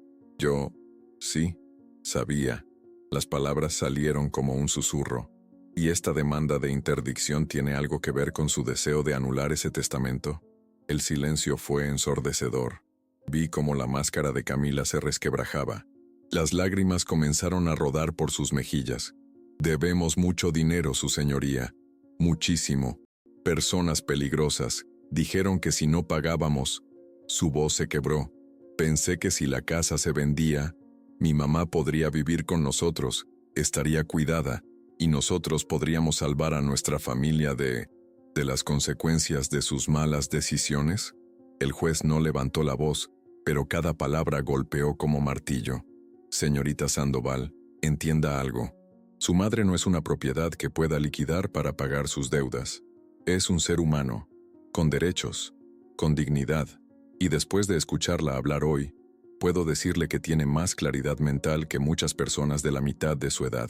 Sí, sabía. Las palabras salieron como un susurro. ¿Y esta demanda de interdicción tiene algo que ver con su deseo de anular ese testamento? El silencio fue ensordecedor. Vi cómo la máscara de Camila se resquebrajaba. Las lágrimas comenzaron a rodar por sus mejillas. Debemos mucho dinero, su señoría. Muchísimo. Personas peligrosas. Dijeron que si no pagábamos. Su voz se quebró. Pensé que si la casa se vendía, mi mamá podría vivir con nosotros, estaría cuidada, y nosotros podríamos salvar a nuestra familia de las consecuencias de sus malas decisiones. El juez no levantó la voz, pero cada palabra golpeó como martillo. Señorita Sandoval, entienda algo. Su madre no es una propiedad que pueda liquidar para pagar sus deudas. Es un ser humano, con derechos, con dignidad. Y después de escucharla hablar hoy, puedo decirle que tiene más claridad mental que muchas personas de la mitad de su edad.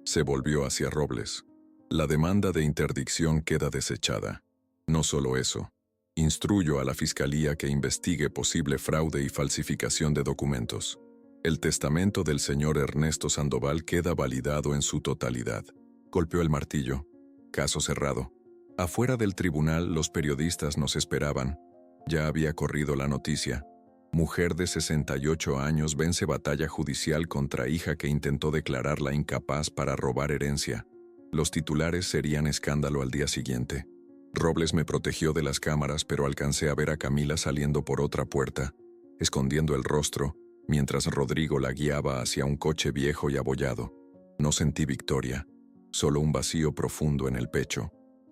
Se volvió hacia Robles. La demanda de interdicción queda desechada. No solo eso. Instruyo a la Fiscalía que investigue posible fraude y falsificación de documentos. El testamento del señor Ernesto Sandoval queda validado en su totalidad. Golpeó el martillo. Caso cerrado. Afuera del tribunal los periodistas nos esperaban. Ya había corrido la noticia. Mujer de 68 años vence batalla judicial contra hija que intentó declararla incapaz para robar herencia. Los titulares serían escándalo al día siguiente. Robles me protegió de las cámaras, pero alcancé a ver a Camila saliendo por otra puerta, escondiendo el rostro, mientras Rodrigo la guiaba hacia un coche viejo y abollado. No sentí victoria, solo un vacío profundo en el pecho.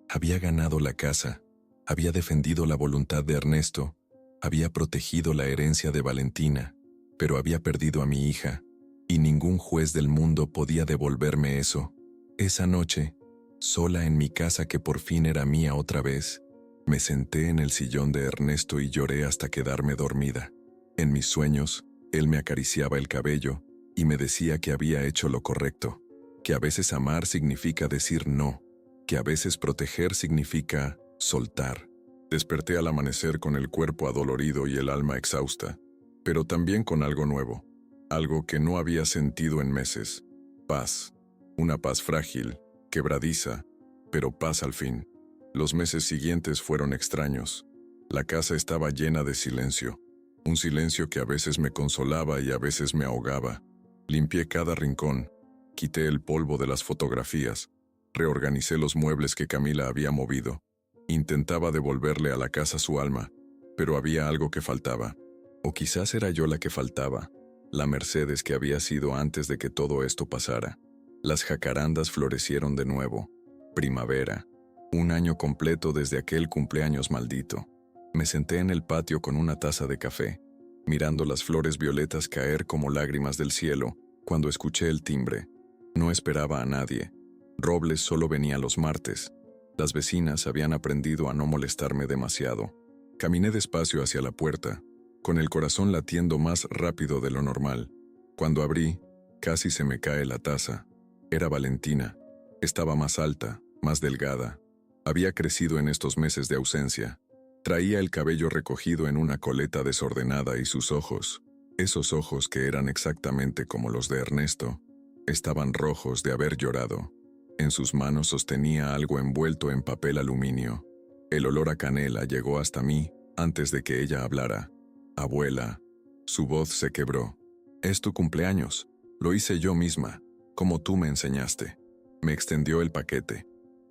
Había ganado la casa, había defendido la voluntad de Ernesto, había protegido la herencia de Valentina, pero había perdido a mi hija, y ningún juez del mundo podía devolverme eso. Esa noche, sola en mi casa que por fin era mía otra vez, me senté en el sillón de Ernesto y lloré hasta quedarme dormida. En mis sueños, él me acariciaba el cabello y me decía que había hecho lo correcto, que a veces amar significa decir no, que a veces proteger significa soltar. Desperté al amanecer con el cuerpo adolorido y el alma exhausta, pero también con algo nuevo, algo que no había sentido en meses. Paz, una paz frágil, quebradiza, pero paz al fin. Los meses siguientes fueron extraños. La casa estaba llena de silencio, un silencio que a veces me consolaba y a veces me ahogaba. Limpié cada rincón, quité el polvo de las fotografías, reorganicé los muebles que Camila había movido. Intentaba devolverle a la casa su alma, pero había algo que faltaba. O quizás era yo la que faltaba, la Mercedes que había sido antes de que todo esto pasara. Las jacarandas florecieron de nuevo. Primavera. Un año completo desde aquel cumpleaños maldito. Me senté en el patio con una taza de café, mirando las flores violetas caer como lágrimas del cielo, cuando escuché el timbre. No esperaba a nadie. Robles solo venía los martes. Las vecinas habían aprendido a no molestarme demasiado. Caminé despacio hacia la puerta, con el corazón latiendo más rápido de lo normal. Cuando abrí, casi se me cae la taza. Era Valentina. Estaba más alta, más delgada. Había crecido en estos meses de ausencia. Traía el cabello recogido en una coleta desordenada y sus ojos, esos ojos que eran exactamente como los de Ernesto, estaban rojos de haber llorado. En sus manos sostenía algo envuelto en papel aluminio. El olor a canela llegó hasta mí antes de que ella hablara. Abuela. Su voz se quebró. Es tu cumpleaños. Lo hice yo misma, como tú me enseñaste. Me extendió el paquete.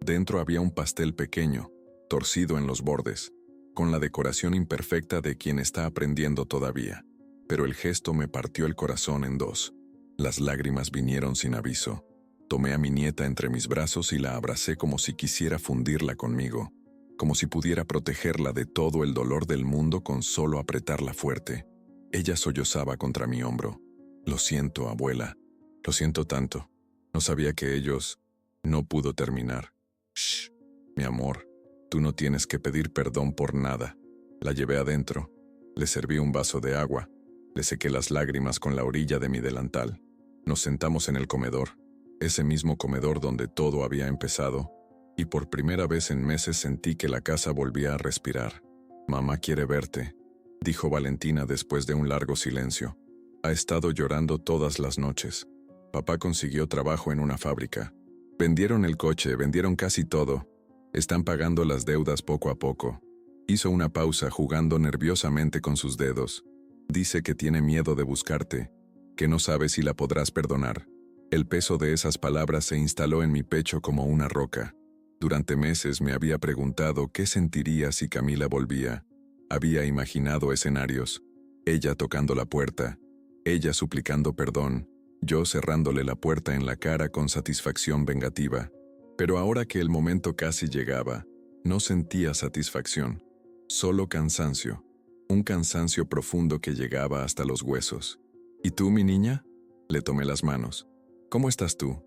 Dentro había un pastel pequeño, torcido en los bordes, con la decoración imperfecta de quien está aprendiendo todavía. Pero el gesto me partió el corazón en dos. Las lágrimas vinieron sin aviso. Tomé a mi nieta entre mis brazos y la abracé como si quisiera fundirla conmigo, como si pudiera protegerla de todo el dolor del mundo con solo apretarla fuerte. Ella sollozaba contra mi hombro. Lo siento, abuela. Lo siento tanto. No sabía que ellos... No pudo terminar. Shh, mi amor. Tú no tienes que pedir perdón por nada. La llevé adentro. Le serví un vaso de agua. Le sequé las lágrimas con la orilla de mi delantal. Nos sentamos en el comedor. Ese mismo comedor donde todo había empezado, y por primera vez en meses sentí que la casa volvía a respirar. Mamá quiere verte, dijo Valentina después de un largo silencio. Ha estado llorando todas las noches. Papá consiguió trabajo en una fábrica. Vendieron el coche, vendieron casi todo. Están pagando las deudas poco a poco. Hizo una pausa jugando nerviosamente con sus dedos. Dice que tiene miedo de buscarte, que no sabe si la podrás perdonar. El peso de esas palabras se instaló en mi pecho como una roca. Durante meses me había preguntado qué sentiría si Camila volvía. Había imaginado escenarios. Ella tocando la puerta, ella suplicando perdón, yo cerrándole la puerta en la cara con satisfacción vengativa. Pero ahora que el momento casi llegaba, no sentía satisfacción, solo cansancio. Un cansancio profundo que llegaba hasta los huesos. ¿Y tú, mi niña? Le tomé las manos. ¿Cómo estás tú?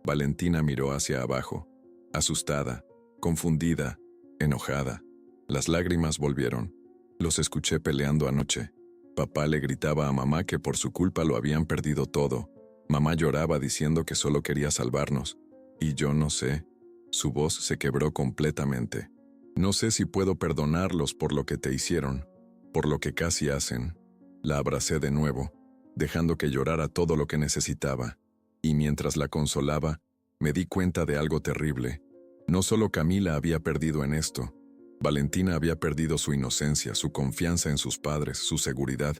Valentina miró hacia abajo, asustada, confundida, enojada. Las lágrimas volvieron. Los escuché peleando anoche. Papá le gritaba a mamá que por su culpa lo habían perdido todo. Mamá lloraba diciendo que solo quería salvarnos. Y yo no sé. Su voz se quebró completamente. No sé si puedo perdonarlos por lo que te hicieron, por lo que casi hacen. La abracé de nuevo, dejando que llorara todo lo que necesitaba. Y mientras la consolaba, me di cuenta de algo terrible. No solo Camila había perdido en esto. Valentina había perdido su inocencia, su confianza en sus padres, su seguridad.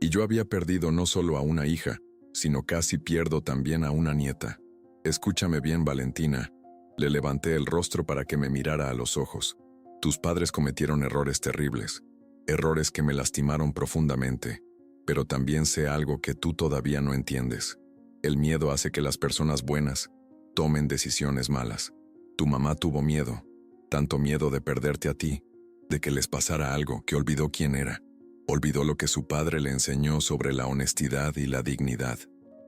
Y yo había perdido no solo a una hija, sino casi pierdo también a una nieta. Escúchame bien, Valentina. Le levanté el rostro para que me mirara a los ojos. Tus padres cometieron errores terribles, errores que me lastimaron profundamente, pero también sé algo que tú todavía no entiendes. El miedo hace que las personas buenas tomen decisiones malas. Tu mamá tuvo miedo. Tanto miedo de perderte a ti, de que les pasara algo, que olvidó quién era. Olvidó lo que su padre le enseñó sobre la honestidad y la dignidad.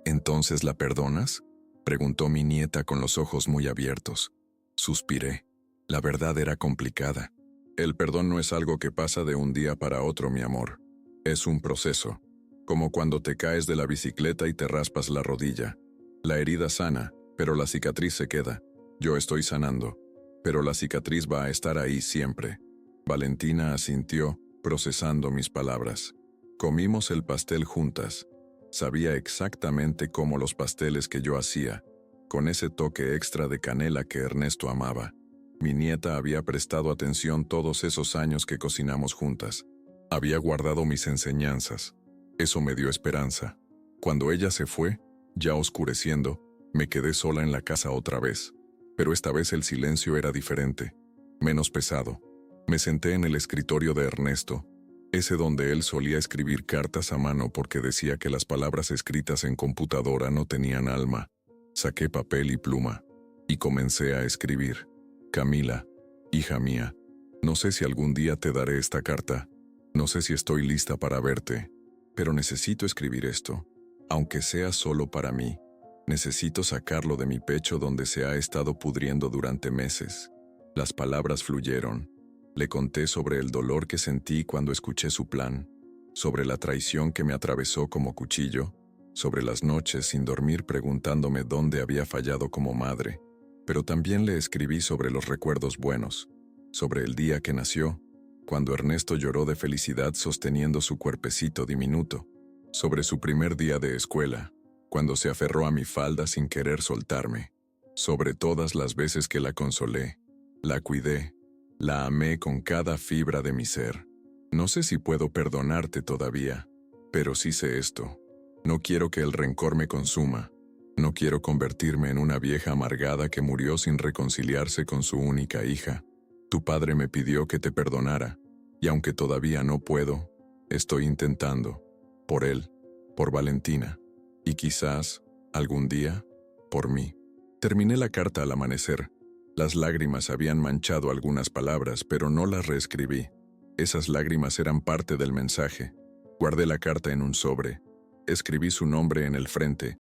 ¿Entonces la perdonas?, preguntó mi nieta con los ojos muy abiertos. Suspiré. La verdad era complicada. El perdón no es algo que pasa de un día para otro, mi amor. Es un proceso. Como cuando te caes de la bicicleta y te raspas la rodilla. La herida sana, pero la cicatriz se queda. Yo estoy sanando, pero la cicatriz va a estar ahí siempre. Valentina asintió, procesando mis palabras. Comimos el pastel juntas. Sabía exactamente como los pasteles que yo hacía, con ese toque extra de canela que Ernesto amaba. Mi nieta había prestado atención todos esos años que cocinamos juntas. Había guardado mis enseñanzas. Eso me dio esperanza. Cuando ella se fue, ya oscureciendo, me quedé sola en la casa otra vez. Pero esta vez el silencio era diferente, menos pesado. Me senté en el escritorio de Ernesto, ese donde él solía escribir cartas a mano porque decía que las palabras escritas en computadora no tenían alma. Saqué papel y pluma, y comencé a escribir. Camila, hija mía, no sé si algún día te daré esta carta, no sé si estoy lista para verte, pero necesito escribir esto, aunque sea solo para mí. Necesito sacarlo de mi pecho donde se ha estado pudriendo durante meses. Las palabras fluyeron. Le conté sobre el dolor que sentí cuando escuché su plan, sobre la traición que me atravesó como cuchillo, sobre las noches sin dormir preguntándome dónde había fallado como madre, pero también le escribí sobre los recuerdos buenos, sobre el día que nació, cuando Ernesto lloró de felicidad sosteniendo su cuerpecito diminuto, sobre su primer día de escuela, cuando se aferró a mi falda sin querer soltarme, sobre todas las veces que la consolé, la cuidé, la amé con cada fibra de mi ser. No sé si puedo perdonarte todavía, pero sí sé esto. No quiero que el rencor me consuma. No quiero convertirme en una vieja amargada que murió sin reconciliarse con su única hija. Tu padre me pidió que te perdonara, y aunque todavía no puedo, estoy intentando. Por él, por Valentina, y quizás, algún día, por mí. Terminé la carta al amanecer. Las lágrimas habían manchado algunas palabras, pero no las reescribí. Esas lágrimas eran parte del mensaje. Guardé la carta en un sobre. Escribí su nombre en el frente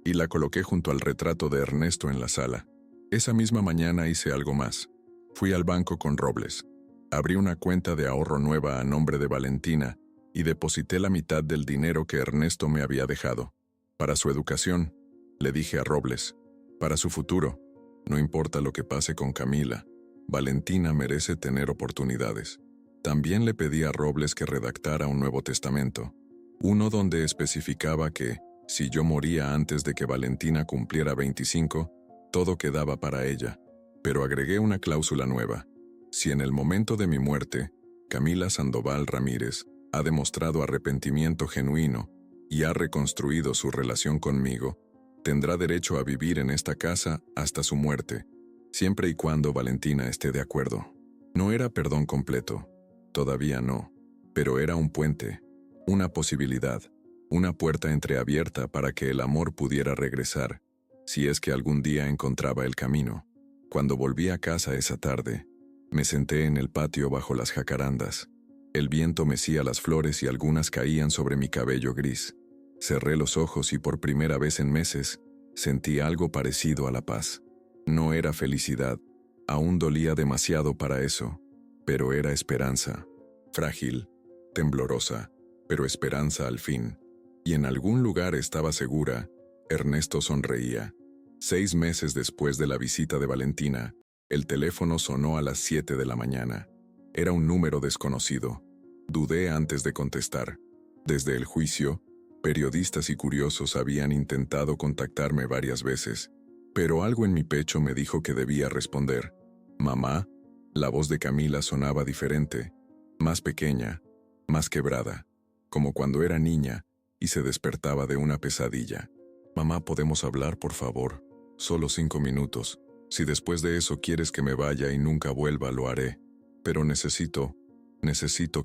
y la coloqué junto al retrato de Ernesto en la sala. Esa misma mañana hice algo más. Fui al banco con Robles. Abrí una cuenta de ahorro nueva a nombre de Valentina y deposité la mitad del dinero que Ernesto me había dejado. Para su educación, le dije a Robles. Para su futuro. No importa lo que pase con Camila, Valentina merece tener oportunidades. También le pedí a Robles que redactara un nuevo testamento, uno donde especificaba que, si yo moría antes de que Valentina cumpliera 25, todo quedaba para ella, pero agregué una cláusula nueva. Si en el momento de mi muerte, Camila Sandoval Ramírez ha demostrado arrepentimiento genuino y ha reconstruido su relación conmigo, tendrá derecho a vivir en esta casa hasta su muerte, siempre y cuando Valentina esté de acuerdo. No era perdón completo, todavía no, pero era un puente, una posibilidad, una puerta entreabierta para que el amor pudiera regresar, si es que algún día encontraba el camino. Cuando volví a casa esa tarde, me senté en el patio bajo las jacarandas. El viento mecía las flores y algunas caían sobre mi cabello gris. Cerré los ojos y por primera vez en meses, sentí algo parecido a la paz. No era felicidad, aún dolía demasiado para eso, pero era esperanza. Frágil, temblorosa, pero esperanza al fin. Y en algún lugar estaba segura, Ernesto sonreía. 6 meses después de la visita de Valentina, el teléfono sonó a las 7 de la mañana. Era un número desconocido. Dudé antes de contestar. Desde el juicio, periodistas y curiosos habían intentado contactarme varias veces, pero algo en mi pecho me dijo que debía responder. Mamá, la voz de Camila sonaba diferente, más pequeña, más quebrada, como cuando era niña y se despertaba de una pesadilla. Mamá, ¿podemos hablar, por favor? Solo 5 minutos. Si después de eso quieres que me vaya y nunca vuelva, lo haré. Pero necesito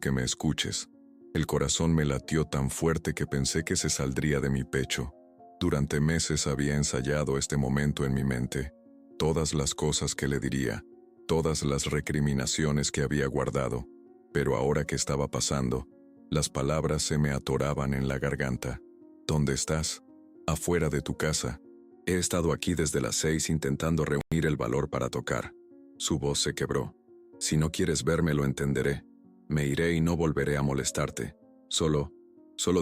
que me escuches. El corazón me latió tan fuerte que pensé que se saldría de mi pecho. Durante meses había ensayado este momento en mi mente. Todas las cosas que le diría, todas las recriminaciones que había guardado, pero ahora que estaba pasando, las palabras se me atoraban en la garganta. ¿Dónde estás? Afuera de tu casa. He estado aquí desde las 6 intentando reunir el valor para tocar. Su voz se quebró. Si no quieres verme lo entenderé. Me iré y no volveré a molestarte. Solo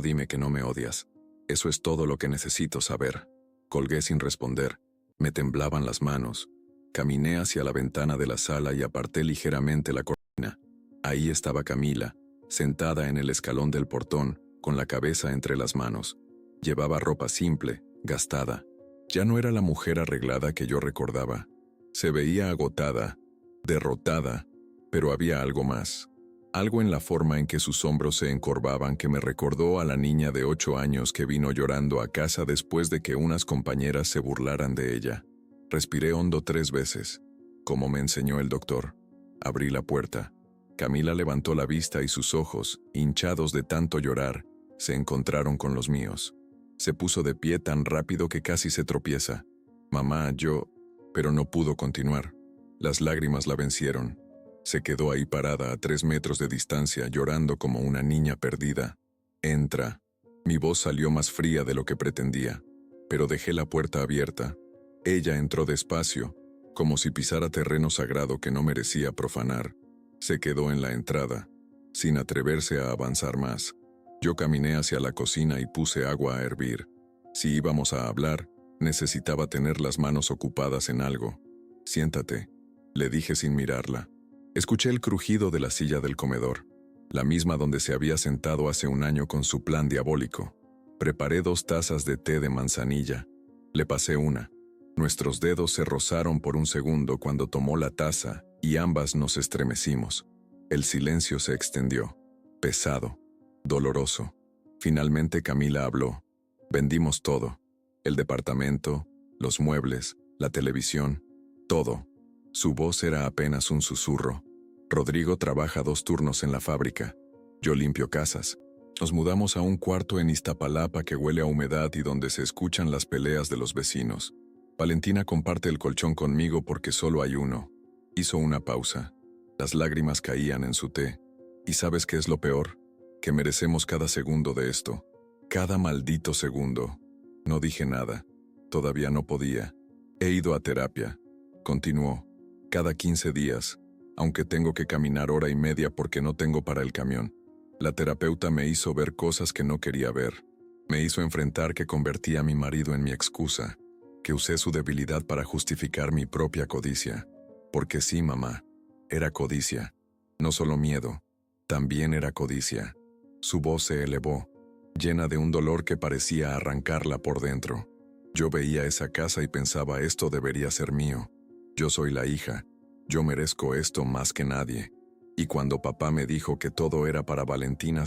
dime que no me odias. Eso es todo lo que necesito saber. Colgué sin responder. Me temblaban las manos. Caminé hacia la ventana de la sala y aparté ligeramente la cortina. Ahí estaba Camila, sentada en el escalón del portón, con la cabeza entre las manos. Llevaba ropa simple, gastada. Ya no era la mujer arreglada que yo recordaba. Se veía agotada, derrotada, pero había algo más. Algo en la forma en que sus hombros se encorvaban que me recordó a la niña de 8 años que vino llorando a casa después de que unas compañeras se burlaran de ella. Respiré hondo 3 veces, como me enseñó el doctor. Abrí la puerta. Camila levantó la vista y sus ojos, hinchados de tanto llorar, se encontraron con los míos. Se puso de pie tan rápido que casi se tropieza. Mamá, yo... Pero no pudo continuar. Las lágrimas la vencieron. Se quedó ahí parada a 3 metros de distancia, llorando como una niña perdida. Entra. Mi voz salió más fría de lo que pretendía, pero dejé la puerta abierta. Ella entró despacio, como si pisara terreno sagrado que no merecía profanar. Se quedó en la entrada, sin atreverse a avanzar más. Yo caminé hacia la cocina y puse agua a hervir. Si íbamos a hablar, necesitaba tener las manos ocupadas en algo. Siéntate, le dije sin mirarla. Escuché el crujido de la silla del comedor, la misma donde se había sentado hace un año con su plan diabólico. Preparé 2 tazas de té de manzanilla. Le pasé una. Nuestros dedos se rozaron por un segundo cuando tomó la taza y ambas nos estremecimos. El silencio se extendió, pesado, doloroso. Finalmente Camila habló. Vendimos todo. El departamento, los muebles, la televisión, todo. Su voz era apenas un susurro. Rodrigo trabaja 2 turnos en la fábrica. Yo limpio casas. Nos mudamos a un cuarto en Iztapalapa que huele a humedad y donde se escuchan las peleas de los vecinos. Valentina comparte el colchón conmigo porque solo hay uno. Hizo una pausa. Las lágrimas caían en su té. ¿Y sabes qué es lo peor? Que merecemos cada segundo de esto. Cada maldito segundo. No dije nada. Todavía no podía. He ido a terapia. Continuó. Cada 15 días, aunque tengo que caminar 1 hora y media porque no tengo para el camión. La terapeuta me hizo ver cosas que no quería ver. Me hizo enfrentar que convertí a mi marido en mi excusa, que usé su debilidad para justificar mi propia codicia. Porque sí, mamá, era codicia. No solo miedo, también era codicia. Su voz se elevó, llena de un dolor que parecía arrancarla por dentro. Yo veía esa casa y pensaba, esto debería ser mío. Yo soy la hija, yo merezco esto más que nadie. Y cuando papá me dijo que todo era para Valentina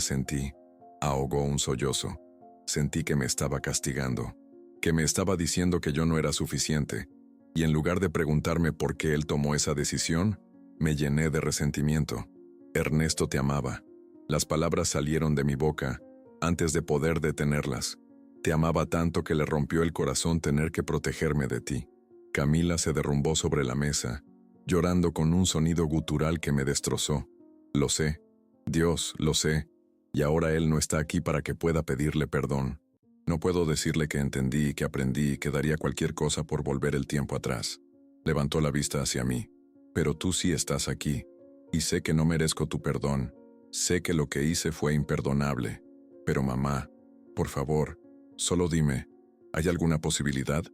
ahogó un sollozo. Sentí que me estaba castigando, que me estaba diciendo que yo no era suficiente. Y en lugar de preguntarme por qué él tomó esa decisión, me llené de resentimiento. Ernesto te amaba. Las palabras salieron de mi boca antes de poder detenerlas. Te amaba tanto que le rompió el corazón tener que protegerme de ti. Camila se derrumbó sobre la mesa, llorando con un sonido gutural que me destrozó. Lo sé, Dios, lo sé, y ahora él no está aquí para que pueda pedirle perdón. No puedo decirle que entendí y que aprendí y que daría cualquier cosa por volver el tiempo atrás. Levantó la vista hacia mí. Pero tú sí estás aquí, y sé que no merezco tu perdón. Sé que lo que hice fue imperdonable. Pero mamá, por favor, solo dime, ¿hay alguna posibilidad?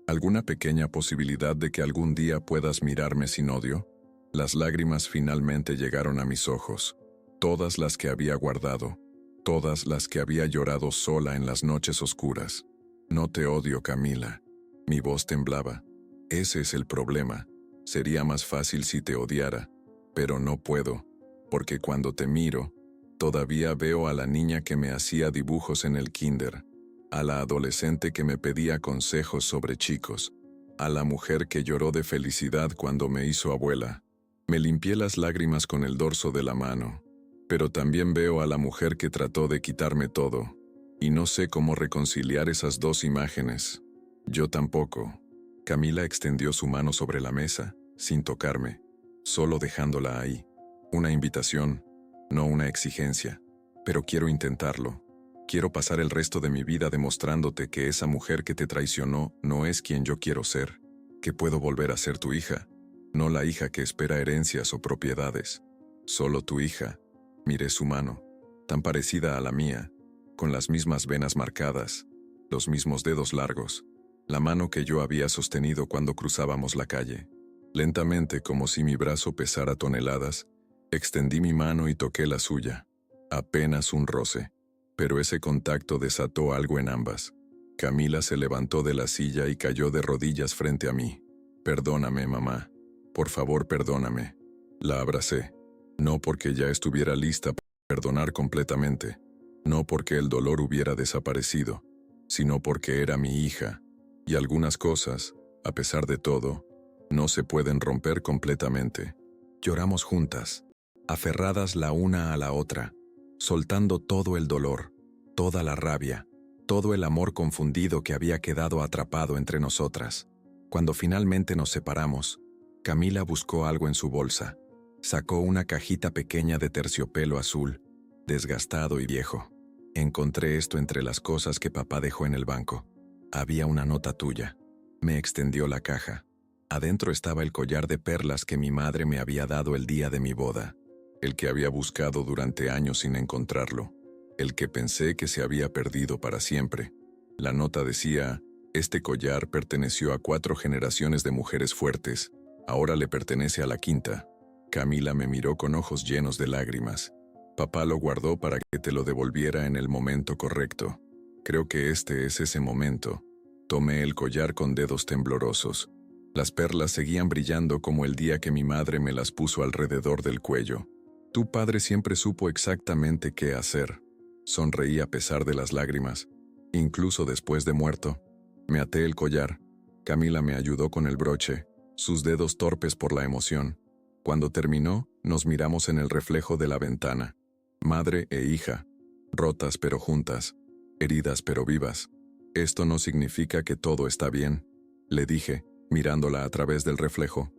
¿Alguna pequeña posibilidad de que algún día puedas mirarme sin odio? Las lágrimas finalmente llegaron a mis ojos, todas las que había guardado, todas las que había llorado sola en las noches oscuras. No te odio, Camila. Mi voz temblaba. Ese es el problema. Sería más fácil si te odiara, pero no puedo, porque cuando te miro, todavía veo a la niña que me hacía dibujos en el kinder, a la adolescente que me pedía consejos sobre chicos, a la mujer que lloró de felicidad cuando me hizo abuela. Me limpié las lágrimas con el dorso de la mano, pero también veo a la mujer que trató de quitarme todo, y no sé cómo reconciliar esas 2 imágenes. Yo tampoco. Camila extendió su mano sobre la mesa, sin tocarme. solo dejándola ahí. Una invitación, no una exigencia, pero quiero intentarlo. Quiero pasar el resto de mi vida demostrándote que esa mujer que te traicionó no es quien yo quiero ser, que puedo volver a ser tu hija, no la hija que espera herencias o propiedades, solo tu hija. Miré su mano, tan parecida a la mía, con las mismas venas marcadas, los mismos dedos largos, la mano que yo había sostenido cuando cruzábamos la calle. Lentamente, como si mi brazo pesara toneladas, extendí mi mano y toqué la suya. Apenas un roce, pero ese contacto desató algo en ambas. Camila se levantó de la silla y cayó de rodillas frente a mí. Perdóname, mamá. Por favor, perdóname. La abracé. No porque ya estuviera lista para perdonar completamente, no porque el dolor hubiera desaparecido, sino porque era mi hija, y algunas cosas, a pesar de todo, no se pueden romper completamente. Lloramos juntas, aferradas la una a la otra, soltando todo el dolor, toda la rabia, todo el amor confundido que había quedado atrapado entre nosotras. Cuando finalmente nos separamos, Camila buscó algo en su bolsa. Sacó una cajita pequeña de terciopelo azul, desgastado y viejo. Encontré esto entre las cosas que papá dejó en el banco. Había una nota tuya. Me extendió la caja. Adentro estaba el collar de perlas que mi madre me había dado el día de mi boda, el que había buscado durante años sin encontrarlo, el que pensé que se había perdido para siempre. La nota decía: este collar perteneció a 4 generaciones de mujeres fuertes, ahora le pertenece a la 5ª. Camila me miró con ojos llenos de lágrimas. Papá lo guardó para que te lo devolviera en el momento correcto. Creo que este es ese momento. Tomé el collar con dedos temblorosos. Las perlas seguían brillando como el día que mi madre me las puso alrededor del cuello. Tu padre siempre supo exactamente qué hacer. Sonreí a pesar de las lágrimas, incluso después de muerto. Me até el collar. Camila me ayudó con el broche, sus dedos torpes por la emoción. Cuando terminó, nos miramos en el reflejo de la ventana. Madre e hija, rotas pero juntas, heridas pero vivas. Esto no significa que todo está bien, le dije, mirándola a través del reflejo.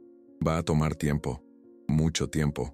Va a tomar tiempo, mucho tiempo.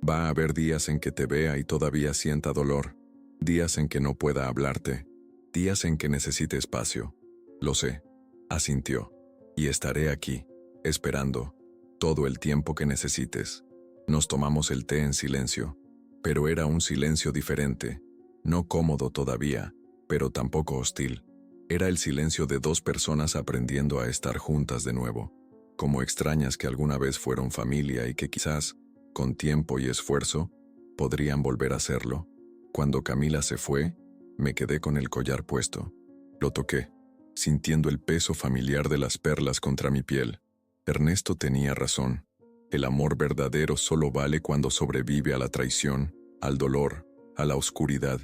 Va a haber días en que te vea y todavía sienta dolor, días en que no pueda hablarte, días en que necesite espacio. Lo sé, asintió. Y estaré aquí, esperando, todo el tiempo que necesites. Nos tomamos el té en silencio, pero era un silencio diferente, no cómodo todavía, pero tampoco hostil. Era el silencio de 2 personas aprendiendo a estar juntas de nuevo, como extrañas que alguna vez fueron familia y que quizás, con tiempo y esfuerzo, podrían volver a serlo. Cuando Camila se fue, me quedé con el collar puesto. Lo toqué, sintiendo el peso familiar de las perlas contra mi piel. Ernesto tenía razón. El amor verdadero solo vale cuando sobrevive a la traición, al dolor, a la oscuridad.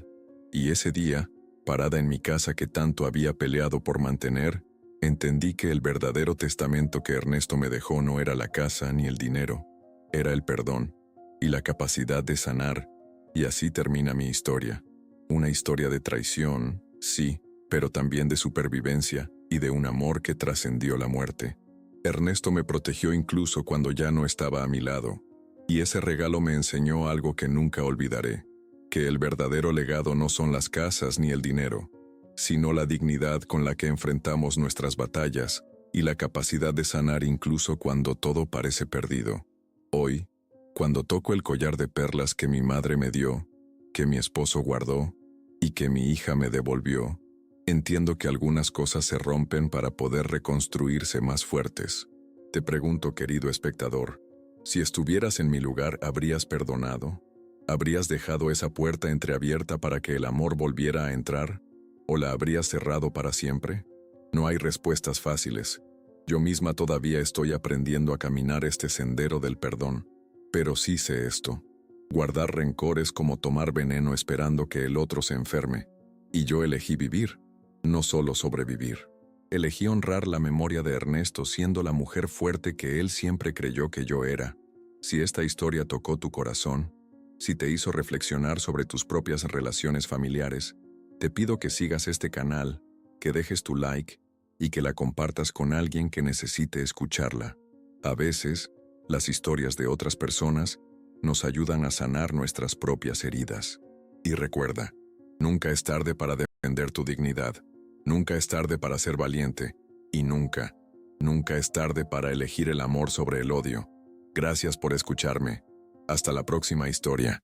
Y ese día, parada en mi casa que tanto había peleado por mantener, entendí que el verdadero testamento que Ernesto me dejó no era la casa ni el dinero, era el perdón y la capacidad de sanar. Y así termina mi historia. Una historia de traición, sí, pero también de supervivencia y de un amor que trascendió la muerte. Ernesto me protegió incluso cuando ya no estaba a mi lado, y ese regalo me enseñó algo que nunca olvidaré, que el verdadero legado no son las casas ni el dinero, sino la dignidad con la que enfrentamos nuestras batallas y la capacidad de sanar incluso cuando todo parece perdido. Hoy, cuando toco el collar de perlas que mi madre me dio, que mi esposo guardó y que mi hija me devolvió, entiendo que algunas cosas se rompen para poder reconstruirse más fuertes. Te pregunto, querido espectador, si estuvieras en mi lugar, ¿habrías perdonado? ¿Habrías dejado esa puerta entreabierta para que el amor volviera a entrar? ¿O la habrías cerrado para siempre? No hay respuestas fáciles. Yo misma todavía estoy aprendiendo a caminar este sendero del perdón. Pero sí sé esto. Guardar rencor es como tomar veneno esperando que el otro se enferme. Y yo elegí vivir, no solo sobrevivir. Elegí honrar la memoria de Ernesto siendo la mujer fuerte que él siempre creyó que yo era. Si esta historia tocó tu corazón, si te hizo reflexionar sobre tus propias relaciones familiares, te pido que sigas este canal, que dejes tu like y que la compartas con alguien que necesite escucharla. A veces, Las historias de otras personas nos ayudan a sanar nuestras propias heridas. Y recuerda, nunca es tarde para defender tu dignidad, nunca es tarde para ser valiente, y nunca, nunca es tarde para elegir el amor sobre el odio. Gracias por escucharme. Hasta la próxima historia.